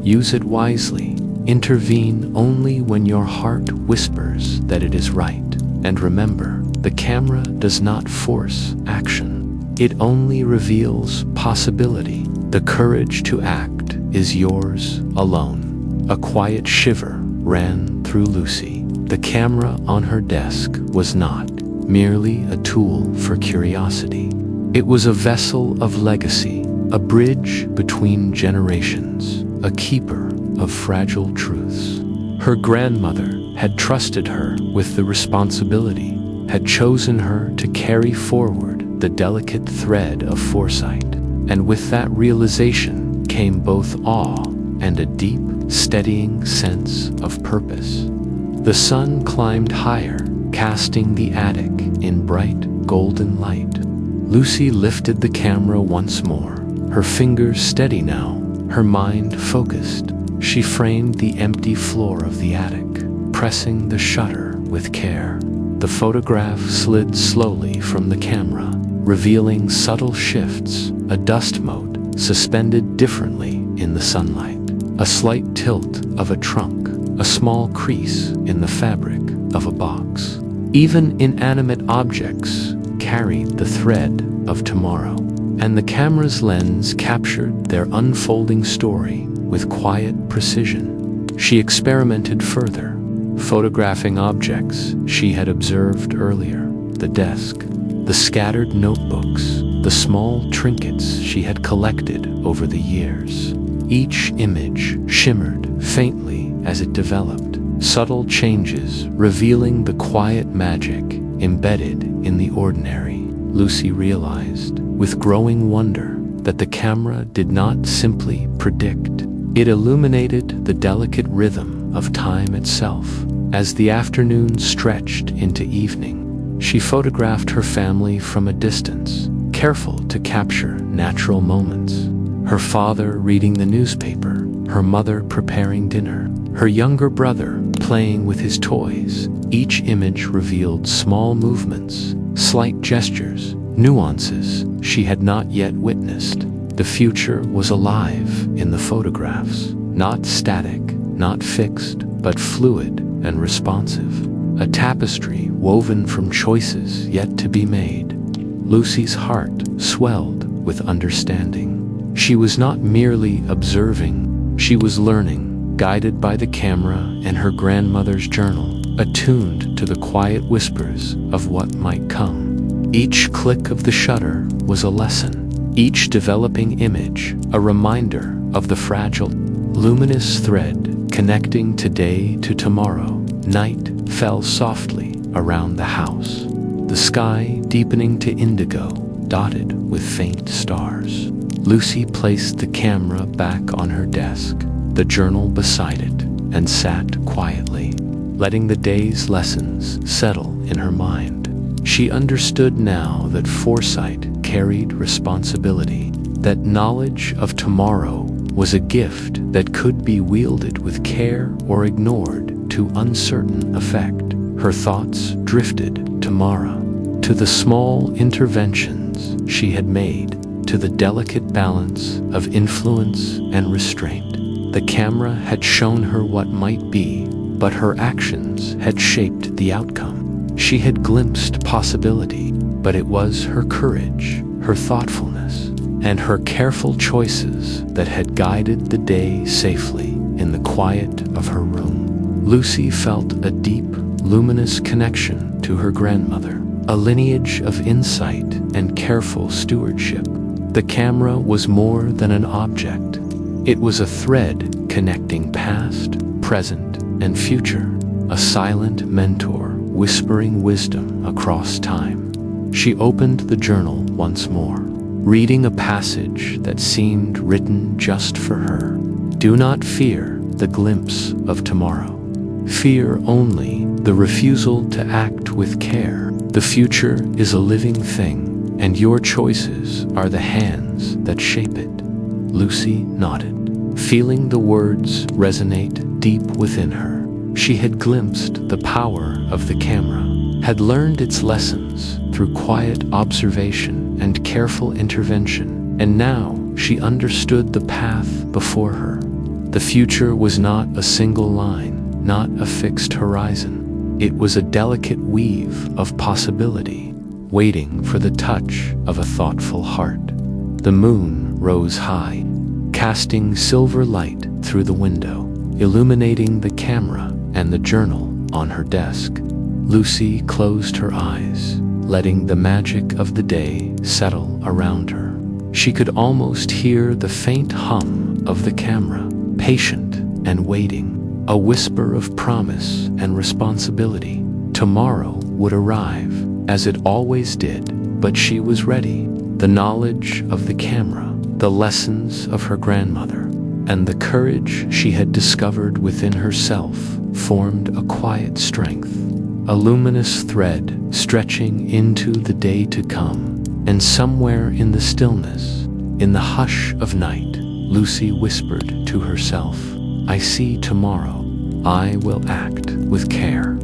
Use it wisely. Intervene only when your heart whispers that it is right. And remember, the camera does not force action. It only reveals possibility. The courage to act is yours alone. A quiet shiver ran through Lucy. The camera on her desk was not merely a tool for curiosity. It was a vessel of legacy, a bridge between generations, a keeper of fragile truths. Her grandmother had trusted her with the responsibility, had chosen her to carry forward the delicate thread of foresight. And with that realization came both awe and a deep, steadying sense of purpose. The sun climbed higher, casting the attic in bright, golden light. Lucy lifted the camera once more, her fingers steady now, her mind focused. She framed the empty floor of the attic, pressing the shutter with care. The photograph slid slowly from the camera, revealing subtle shifts, a dust mote suspended differently in the sunlight, a slight tilt of a trunk, a small crease in the fabric of a box. Even inanimate objects carried the thread of tomorrow, and the camera's lens captured their unfolding story with quiet precision. She experimented further, photographing objects she had observed earlier, the desk, the scattered notebooks, the small trinkets she had collected over the years. Each image shimmered faintly as it developed, subtle changes revealing the quiet magic embedded in the ordinary. Lucy realized, with growing wonder, that the camera did not simply predict. It illuminated the delicate rhythm of time itself. As the afternoon stretched into evening, she photographed her family from a distance, careful to capture natural moments. Her father reading the newspaper, her mother preparing dinner, her younger brother playing with his toys. Each image revealed small movements, slight gestures, nuances she had not yet witnessed. The future was alive in the photographs, not static, not fixed, but fluid and responsive. A tapestry woven from choices yet to be made. Lucy's heart swelled with understanding. She was not merely observing, she was learning, guided by the camera and her grandmother's journal, attuned to the quiet whispers of what might come. Each click of the shutter was a lesson, each developing image a reminder of the fragile, luminous thread connecting today to tomorrow. Night fell softly around the house, the sky deepening to indigo, dotted with faint stars. Lucy placed the camera back on her desk, the journal beside it, and sat quietly, letting the day's lessons settle in her mind. She understood now that foresight carried responsibility, that knowledge of tomorrow was a gift that could be wielded with care or ignored to uncertain effect. Her thoughts drifted to Mara, to the small interventions she had made, to the delicate balance of influence and restraint. The camera had shown her what might be, but her actions had shaped the outcome. She had glimpsed possibility, but it was her courage, her thoughtfulness, and her careful choices that had guided the day safely in the quiet of her room. Lucy felt a deep, luminous connection to her grandmother, a lineage of insight and careful stewardship. The camera was more than an object. It was a thread connecting past, present, and future, a silent mentor whispering wisdom across time. She opened the journal once more, reading a passage that seemed written just for her. Do not fear the glimpse of tomorrow. Fear only the refusal to act with care. The future is a living thing, and your choices are the hands that shape it. Lusi nodded, feeling the words resonate deep within her. She had glimpsed the power of the camera, had learned its lessons through quiet observation and careful intervention, and now she understood the path before her. The future was not a single line, not a fixed horizon. It was a delicate weave of possibility, waiting for the touch of a thoughtful heart. The moon rose high, casting silver light through the window, illuminating the camera and the journal on her desk. Lusi closed her eyes, letting the magic of the day settle around her. She could almost hear the faint hum of the camera, patient and waiting, a whisper of promise and responsibility. Tomorrow would arrive, as it always did, but she was ready. The knowledge of the camera, the lessons of her grandmother, and the courage she had discovered within herself formed a quiet strength, a luminous thread stretching into the day to come. And somewhere in the stillness, in the hush of night, Lusi whispered to herself, I see tomorrow. I will act with care.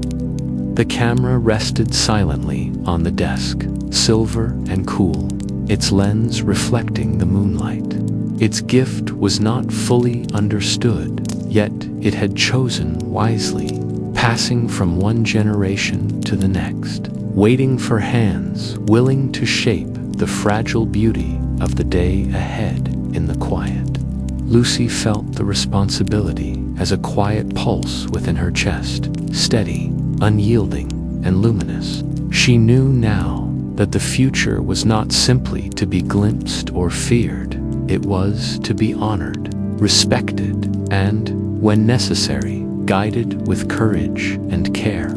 The camera rested silently on the desk, silver and cool, its lens reflecting the moonlight. Its gift was not fully understood, yet it had chosen wisely, passing from one generation to the next, waiting for hands willing to shape the fragile beauty of the day ahead in the quiet. Lusi felt the responsibility as a quiet pulse within her chest, steady, unyielding, and luminous. She knew now that the future was not simply to be glimpsed or feared. It was to be honored, respected, and, when necessary, guided with courage and care.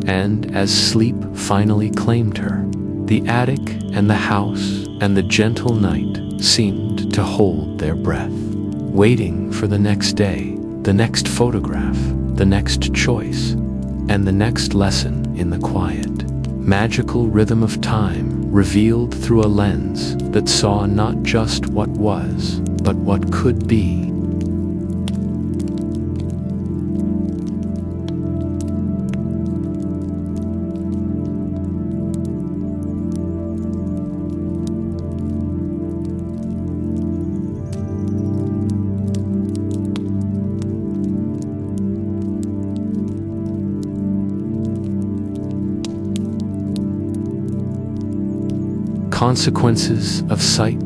And as sleep finally claimed her, the attic and the house and the gentle night seemed to hold their breath, waiting for the next day, the next photograph, the next choice, and the next lesson in the quiet, magical rhythm of time revealed through a lens that saw not just what was, but what could be. Consequences of sight.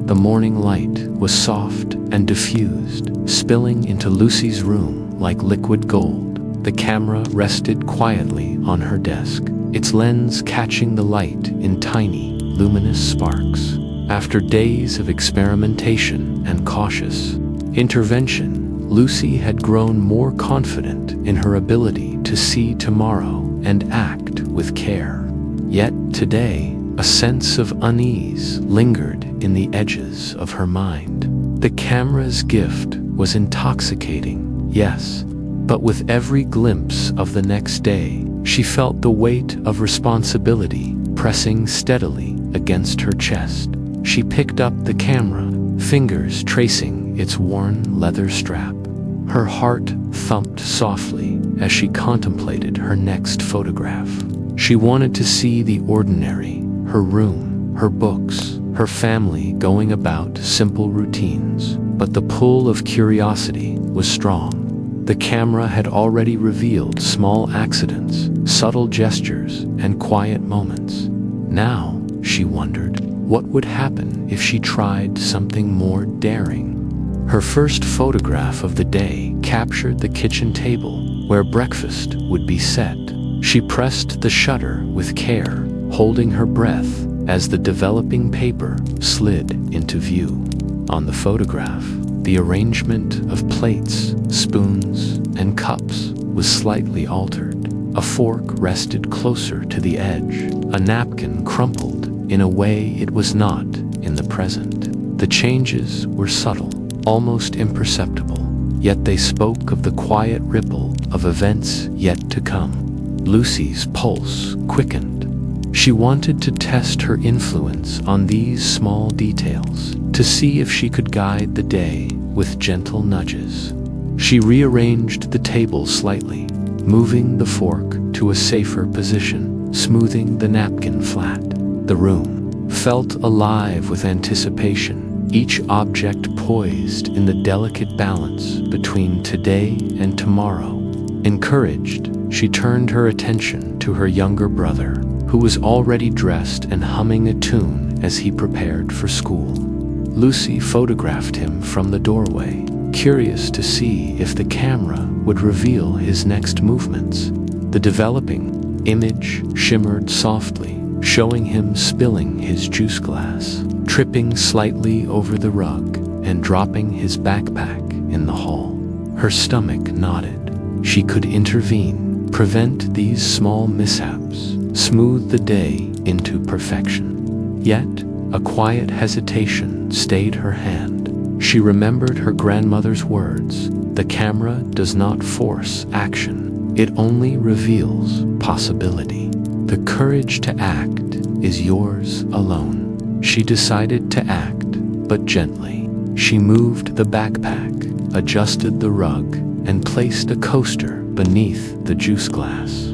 The morning light was soft and diffused, spilling into Lusi's room like liquid gold. The camera rested quietly on her desk, its lens catching the light in tiny, luminous sparks. After days of experimentation and cautious intervention, Lusi had grown more confident in her ability to see tomorrow and act with care. Yet today, a sense of unease lingered in the edges of her mind. The camera's gift was intoxicating, yes, but with every glimpse of the next day, she felt the weight of responsibility pressing steadily against her chest. She picked up the camera, fingers tracing its worn leather strap. Her heart thumped softly as she contemplated her next photograph. She wanted to see the ordinary, her room, her books, her family going about simple routines. But the pull of curiosity was strong. The camera had already revealed small accidents, subtle gestures, and quiet moments. Now, she wondered, what would happen if she tried something more daring? Her first photograph of the day captured the kitchen table, where breakfast would be set. She pressed the shutter with care, holding her breath as the developing paper slid into view. On the photograph, the arrangement of plates, spoons, and cups was slightly altered. A fork rested closer to the edge, a napkin crumpled in a way it was not in the present. The changes were subtle, almost imperceptible, yet they spoke of the quiet ripple of events yet to come. Lucy's pulse quickened. She wanted to test her influence on these small details, to see if she could guide the day with gentle nudges. She rearranged the table slightly, moving the fork to a safer position, smoothing the napkin flat. The room felt alive with anticipation, each object poised in the delicate balance between today and tomorrow. Encouraged, she turned her attention to her younger brother, who was already dressed and humming a tune as he prepared for school. Lucy photographed him from the doorway, curious to see if the camera would reveal his next movements. The developing image shimmered softly, showing him spilling his juice glass, tripping slightly over the rug, and dropping his backpack in the hall. Her stomach nodded. She could intervene, prevent these small mishaps, smooth the day into perfection. Yet, a quiet hesitation stayed her hand. She remembered her grandmother's words, "The camera does not force action, it only reveals possibility. The courage to act is yours alone." She decided to act, but gently. She moved the backpack, adjusted the rug, and placed a coaster beneath the juice glass.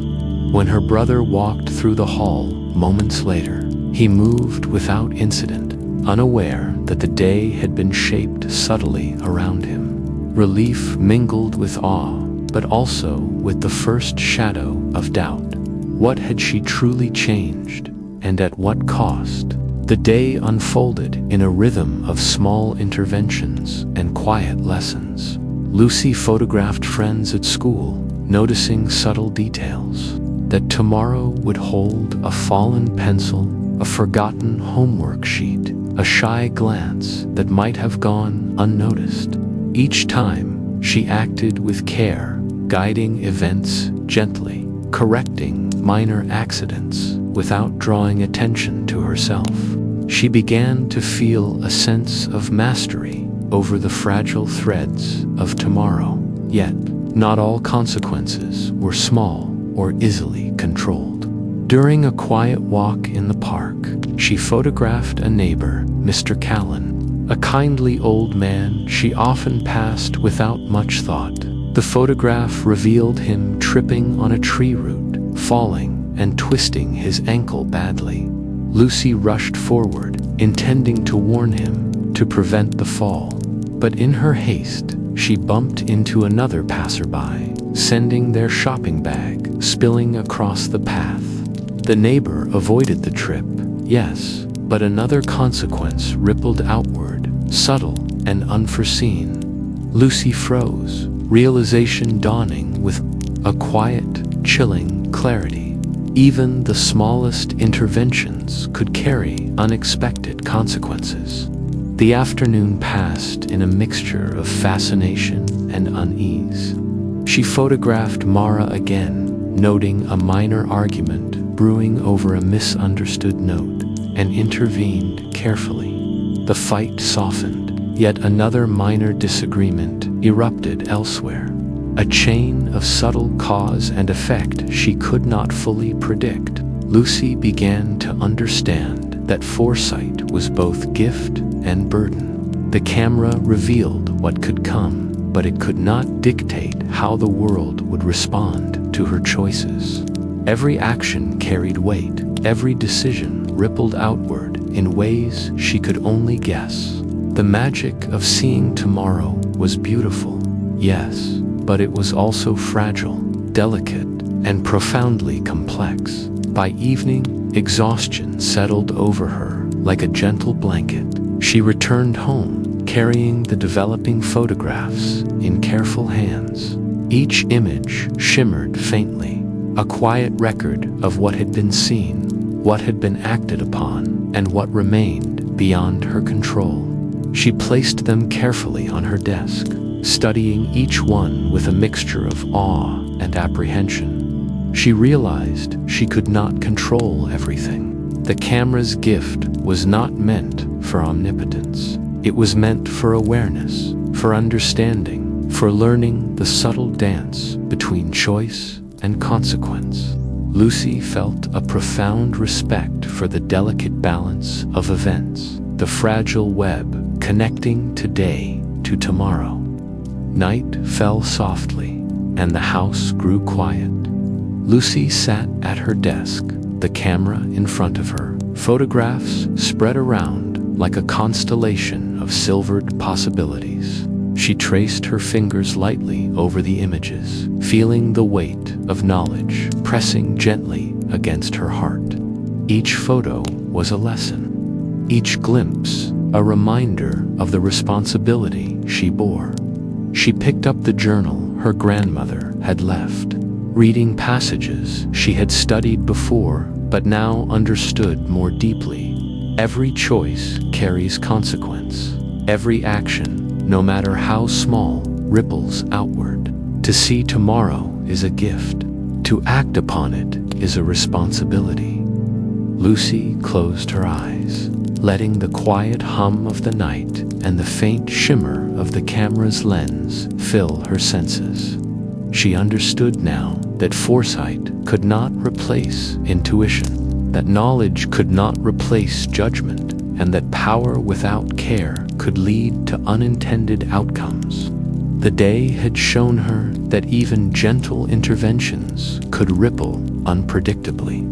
When her brother walked through the hall moments later, he moved without incident, unaware that the day had been shaped subtly around him. Relief mingled with awe, but also with the first shadow of doubt. What had she truly changed, and at what cost? The day unfolded in a rhythm of small interventions and quiet lessons. Lucy photographed friends at school, noticing subtle details. That tomorrow would hold a fallen pencil, a forgotten homework sheet, a shy glance that might have gone unnoticed. Each time, she acted with care, guiding events gently, correcting minor accidents without drawing attention to herself. She began to feel a sense of mastery over the fragile threads of tomorrow. Yet, not all consequences were small or easily controlled. During a quiet walk in the park, she photographed a neighbor, Mr. Callan, a kindly old man she often passed without much thought. The photograph revealed him tripping on a tree root, falling and twisting his ankle badly. Lucy rushed forward, intending to warn him to prevent the fall. But in her haste, she bumped into another passerby, sending their shopping bag spilling across the path. The neighbor avoided the trip, yes, but another consequence rippled outward, subtle and unforeseen. Lucy froze, realization dawning with a quiet, chilling clarity. Even the smallest interventions could carry unexpected consequences. The afternoon passed in a mixture of fascination and unease. She photographed Mara again, noting a minor argument brewing over a misunderstood note, and intervened carefully. The fight softened, yet another minor disagreement erupted elsewhere. A chain of subtle cause and effect she could not fully predict. Lucy began to understand that foresight was both gift and burden. The camera revealed what could come, but it could not dictate how the world would respond to her choices. Every action carried weight, every decision rippled outward in ways she could only guess. The magic of seeing tomorrow was beautiful, yes, but it was also fragile, delicate, and profoundly complex. By evening, exhaustion settled over her like a gentle blanket. She returned home, carrying the developing photographs in careful hands. Each image shimmered faintly, a quiet record of what had been seen, what had been acted upon, and what remained beyond her control. She placed them carefully on her desk, studying each one with a mixture of awe and apprehension. She realized she could not control everything. The camera's gift was not meant for omnipotence. It was meant for awareness, for understanding, for learning the subtle dance between choice and consequence. Lusi felt a profound respect for the delicate balance of events, the fragile web connecting today to tomorrow. Night fell softly, and the house grew quiet. Lusi sat at her desk, the camera in front of her, photographs spread around like a constellation of silvered possibilities. She traced her fingers lightly over the images, feeling the weight of knowledge pressing gently against her heart. Each photo was a lesson, each glimpse a reminder of the responsibility she bore. She picked up the journal her grandmother had left, reading passages she had studied before but now understood more deeply. Every choice carries consequence. Every action, no matter how small, ripples outward. To see tomorrow is a gift. To act upon it is a responsibility. Lusi closed her eyes, letting the quiet hum of the night and the faint shimmer of the camera's lens fill her senses. She understood now that foresight could not replace intuition, that knowledge could not replace judgment, and that power without care could lead to unintended outcomes. The day had shown her that even gentle interventions could ripple unpredictably,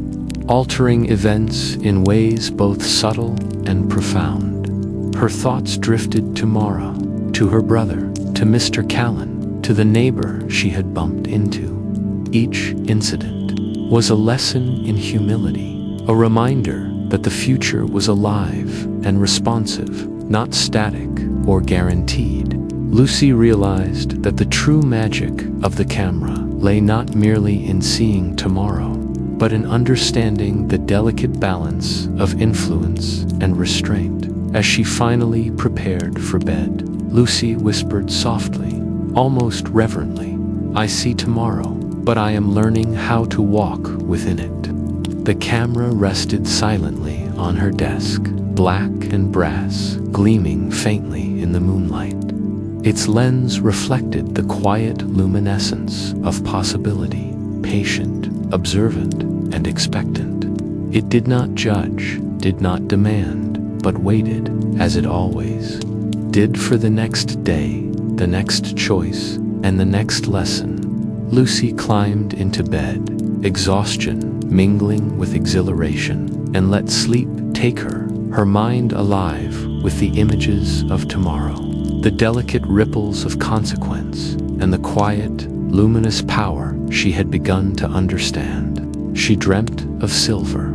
altering events in ways both subtle and profound. Her thoughts drifted to Mara, to her brother, to Mr. Callan, to the neighbor she had bumped into. Each incident was a lesson in humility, a reminder that the future was alive and responsive, not static or guaranteed. Lusi realized that the true magic of the camera lay not merely in seeing tomorrow, but in understanding the delicate balance of influence and restraint. As she finally prepared for bed, Lusi whispered softly, almost reverently, "I see tomorrow, but I am learning how to walk within it." The camera rested silently on her desk, black and brass, gleaming faintly in the moonlight. Its lens reflected the quiet luminescence of possibility, patient, observant, and expectant. It did not judge, did not demand, but waited, as it always did, for the next day, the next choice, and the next lesson. Lusi climbed into bed, exhaustion mingling with exhilaration, and let sleep take her, her mind alive with the images of tomorrow, the delicate ripples of consequence, and the quiet, luminous power she had begun to understand. She dreamt of silver,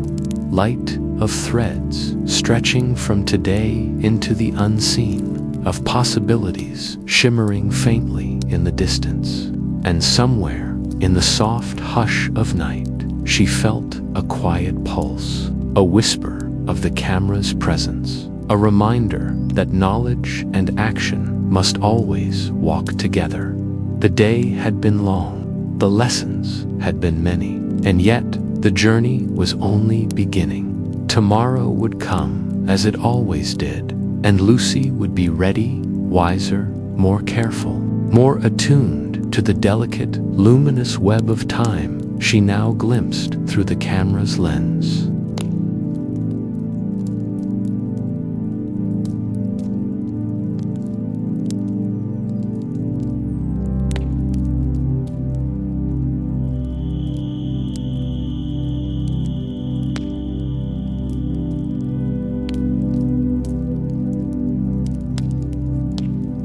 light of threads stretching from today into the unseen, of possibilities shimmering faintly in the distance. And somewhere, in the soft hush of night, she felt a quiet pulse, a whisper of the camera's presence, a reminder that knowledge and action must always walk together. The day had been long, the lessons had been many, and yet the journey was only beginning. Tomorrow would come as it always did, and Lusi would be ready, wiser, more careful, more attuned to the delicate, luminous web of time she now glimpsed through the camera's lens.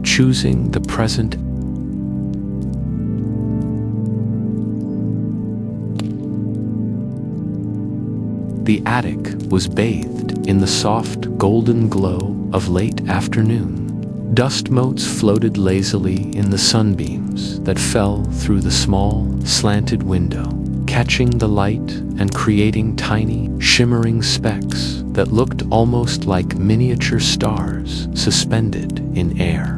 Choosing the present. The attic was bathed in the soft golden glow of late afternoon. Dust motes floated lazily in the sunbeams that fell through the small, slanted window, catching the light and creating tiny, shimmering specks that looked almost like miniature stars suspended in air.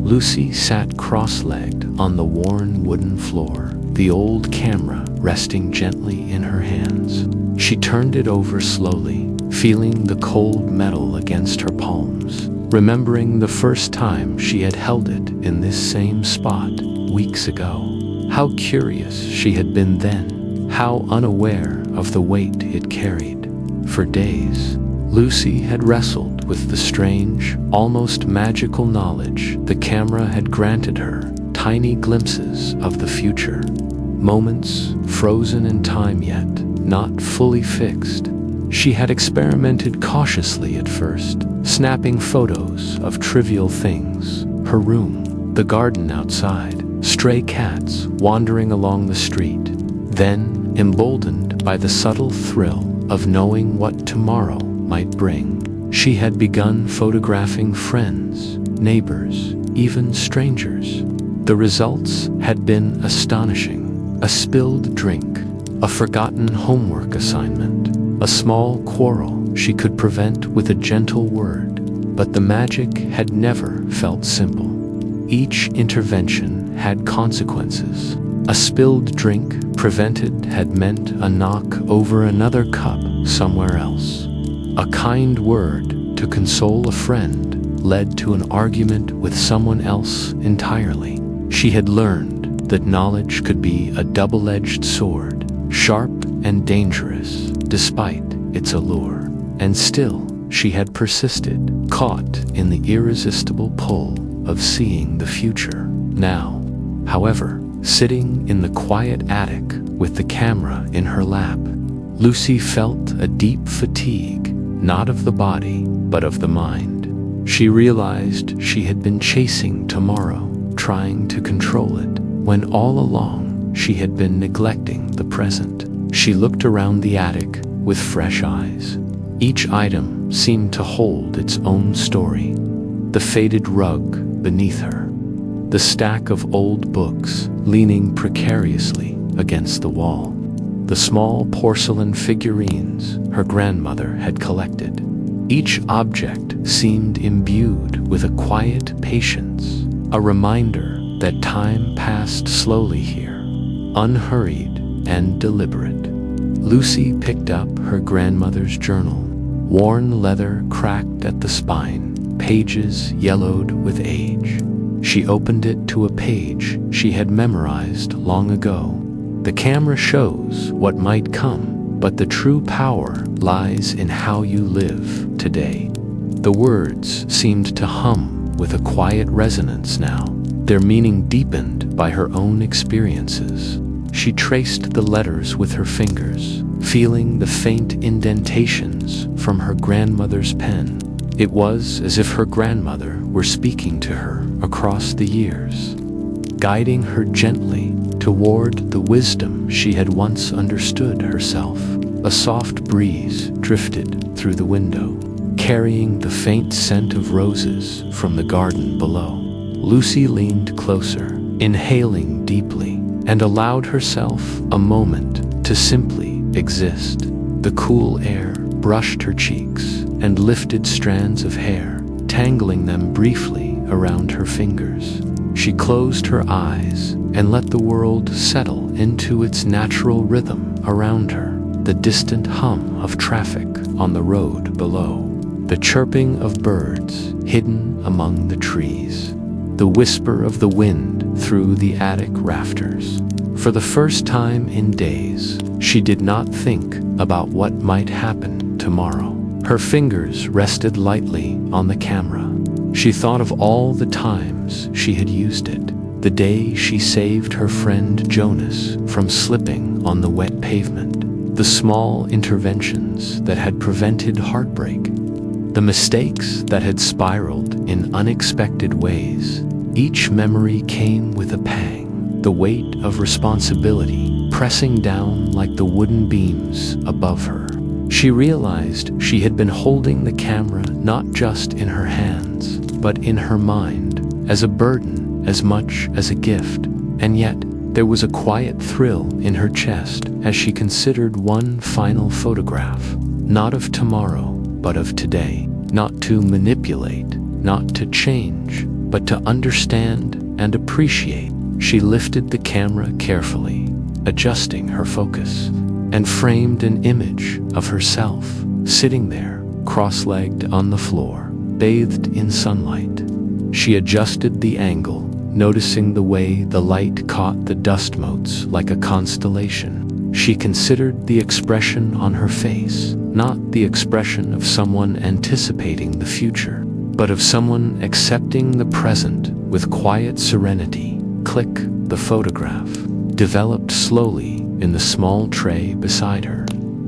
Lusi sat cross-legged on the worn wooden floor, the old camera resting gently in her hands. She turned it over slowly, feeling the cold metal against her palms, remembering the first time she had held it in this same spot weeks ago. How curious she had been then, how unaware of the weight it carried. For days, Lusi had wrestled with the strange, almost magical knowledge the camera had granted her, tiny glimpses of the future. Moments frozen in time yet not fully fixed. She had experimented cautiously at first, snapping photos of trivial things, her room, the garden outside, stray cats wandering along the street. Then, emboldened by the subtle thrill of knowing what tomorrow might bring, she had begun photographing friends, neighbors, even strangers. The results had been astonishing. A spilled drink, a forgotten homework assignment, a small quarrel she could prevent with a gentle word, but the magic had never felt simple. Each intervention had consequences. A spilled drink prevented had meant a knock over another cup somewhere else. A kind word to console a friend led to an argument with someone else entirely. She had learned that knowledge could be a double-edged sword, sharp and dangerous despite its allure. And still, she had persisted, caught in the irresistible pull of seeing the future. Now, however, sitting in the quiet attic with the camera in her lap, Lusi felt a deep fatigue, not of the body, but of the mind. She realized she had been chasing tomorrow, trying to control it, when all along she had been neglecting the present. She looked around the attic with fresh eyes. Each item seemed to hold its own story. The faded rug beneath her, the stack of old books leaning precariously against the wall, the small porcelain figurines her grandmother had collected. Each object seemed imbued with a quiet patience, a reminder that time passed slowly here, unhurried and deliberate. Lusi picked up her grandmother's journal, worn leather cracked at the spine, pages yellowed with age. She opened it to a page she had memorized long ago. The camera shows what might come, but the true power lies in how you live today. The words seemed to hum with a quiet resonance now, their meaning deepened by her own experiences. She traced the letters with her fingers, feeling the faint indentations from her grandmother's pen. It was as if her grandmother were speaking to her across the years, guiding her gently toward the wisdom she had once understood herself. A soft breeze drifted through the window, carrying the faint scent of roses from the garden below. Lusi leaned closer, inhaling deeply, and allowed herself a moment to simply exist. The cool air brushed her cheeks and lifted strands of hair, tangling them briefly around her fingers. She closed her eyes and let the world settle into its natural rhythm around her. The distant hum of traffic on the road below, the chirping of birds hidden among the trees, the whisper of the wind through the attic rafters. For the first time in days, she did not think about what might happen tomorrow. Her fingers rested lightly on the camera. She thought of all the times she had used it. The day she saved her friend Jonas from slipping on the wet pavement. The small interventions that had prevented heartbreak. The mistakes that had spiraled in unexpected ways. Each memory came with a pang, the weight of responsibility pressing down like the wooden beams above her. She realized she had been holding the camera not just in her hands, but in her mind, as a burden as much as a gift. And yet, There was a quiet thrill in her chest as she considered one final photograph, not of tomorrow, but of today. Not to manipulate, not to change, but to understand and appreciate. She lifted the camera carefully, adjusting her focus, and framed an image of herself, sitting there, cross-legged on the floor, bathed in sunlight. She adjusted the angle, noticing the way the light caught the dust motes like a constellation. She considered the expression on her face, not the expression of someone anticipating the future, but of someone accepting the present with quiet serenity. Click, the photograph developed slowly in the small tray beside her.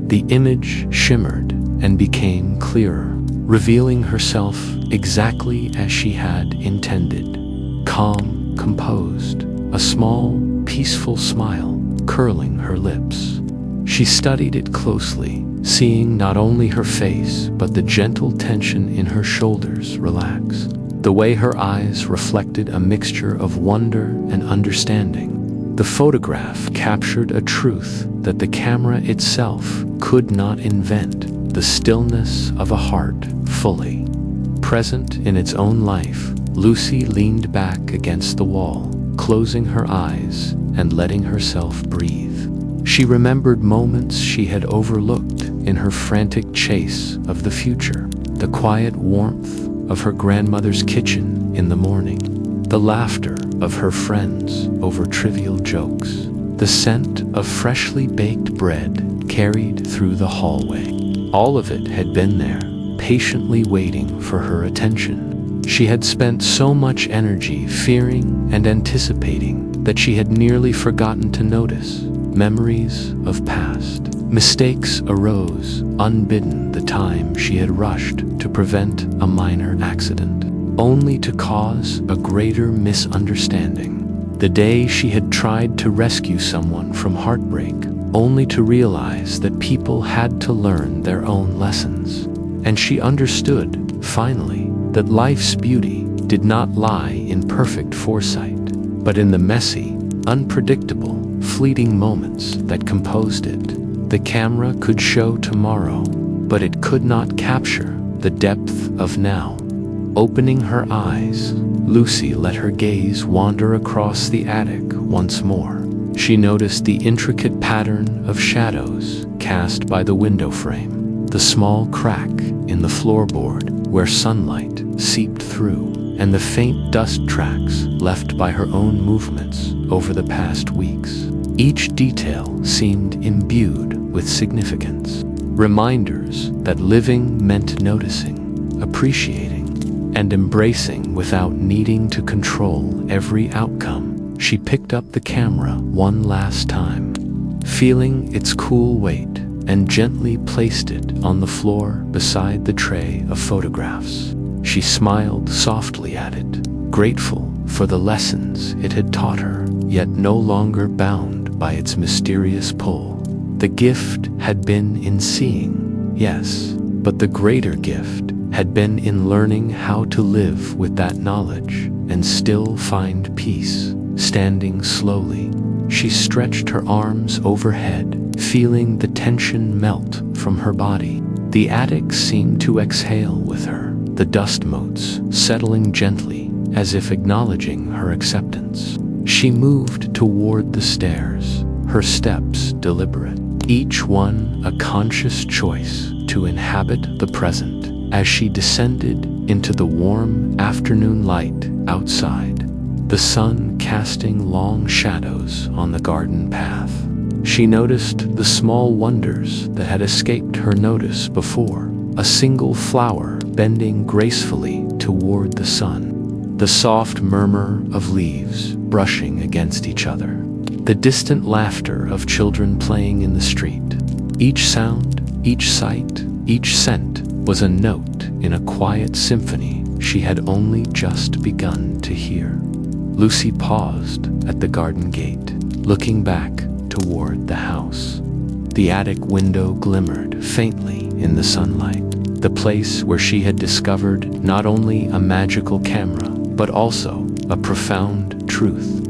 The image shimmered and became clearer, revealing herself exactly as she had intended. Calm, composed, a small, peaceful smile curling her lips. She studied it closely, seeing not only her face but the gentle tension in her shoulders relax. The way her eyes reflected a mixture of wonder and understanding. The photograph captured a truth that the camera itself could not invent: the stillness of a heart fully present in its own life. Lusi leaned back against the wall, closing her eyes and letting herself breathe. She remembered moments she had overlooked in her frantic chase of the future. The quiet warmth of her grandmother's kitchen in the morning, the laughter of her friends over trivial jokes, the scent of freshly baked bread carried through the hallway. All of it had been there, patiently waiting for her attention. She had spent so much energy fearing and anticipating that she had nearly forgotten to notice. Memories of past mistakes arose unbidden. The time she had rushed to prevent a minor accident, only to cause a greater misunderstanding. The day she had tried to rescue someone from heartbreak, only to realize that people had to learn their own lessons. And she understood, finally, that life's beauty did not lie in perfect foresight, but in the messy, unpredictable, fleeting moments that composed it. The camera could show tomorrow, but it could not capture the depth of now. Opening her eyes, Lusi let her gaze wander across the attic once more. She noticed the intricate pattern of shadows cast by the window frame, the small crack in the floorboard where sunlight seeped through, and the faint dust tracks left by her own movements over the past weeks. Each detail seemed imbued with significance, reminders that living meant noticing, appreciating, and embracing without needing to control every outcome. She picked up the camera one last time, feeling its cool weight, and gently placed it on the floor beside the tray of photographs. She smiled softly at it, grateful for the lessons it had taught her, yet no longer bound by its mysterious pull. The gift had been in seeing, yes, but the greater gift had been in learning how to live with that knowledge and still find peace. Standing slowly, she stretched her arms overhead, feeling the tension melt from her body. The attic seemed to exhale with her, the dust motes settling gently as if acknowledging her acceptance. She moved toward the stairs, her steps deliberate, each one a conscious choice to inhabit the present. As she descended into the warm afternoon light outside, the sun casting long shadows on the garden path, she noticed the small wonders that had escaped her notice before. A single flower bending gracefully toward the sun, the soft murmur of leaves brushing against each other, the distant laughter of children playing in the street. Each sound, each sight, each scent was a note in a quiet symphony she had only just begun to hear. Lusi paused at the garden gate, looking back toward the house. The attic window glimmered faintly in the sunlight, the place where she had discovered not only a magical camera, but also a profound truth.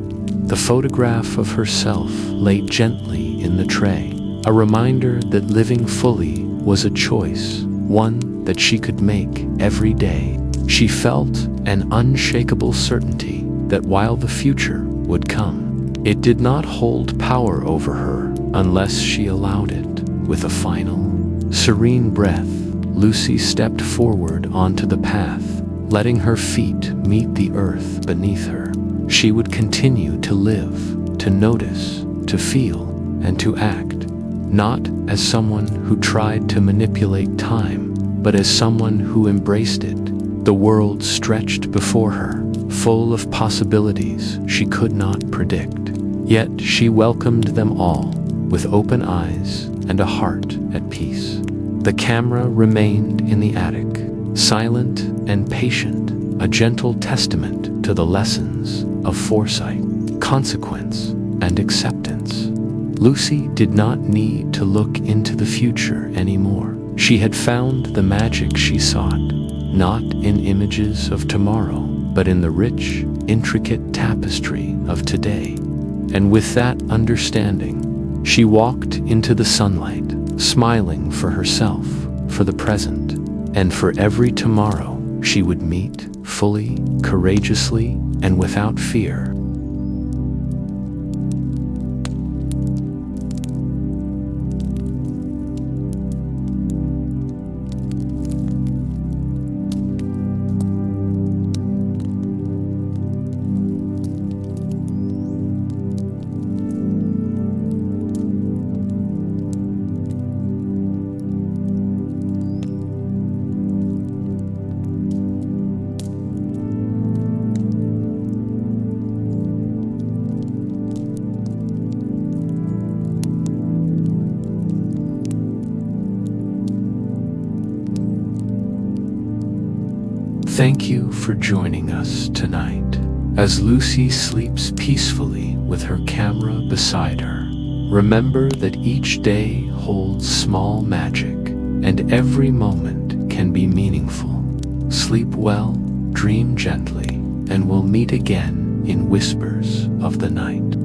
The photograph of herself lay gently in the tray, a reminder that living fully was a choice, one that she could make every day. She felt an unshakable certainty that while the future would come, it did not hold power over her unless she allowed it. With a final, serene breath, Lusi stepped forward onto the path, letting her feet meet the earth beneath her. She would continue to live, to notice, to feel, and to act, not as someone who tried to manipulate time, but as someone who embraced it. The world stretched before her, full of possibilities she could not predict. Yet she welcomed them all with open eyes and a heart at peace. The camera remained in the attic, silent and patient, a gentle testament to the lessons of foresight, consequence, and acceptance. Lusi did not need to look into the future anymore. She had found the magic she sought, not in images of tomorrow, but in the rich, intricate tapestry of today. And with that understanding, she walked into the sunlight, smiling for herself, for the present, and for every tomorrow she would meet fully, courageously, and without fear. Thank you for joining us tonight. As Lusi sleeps peacefully with her camera beside her, remember that each day holds small magic, and every moment can be meaningful. Sleep well, dream gently, and we'll meet again in Whispers of the Night.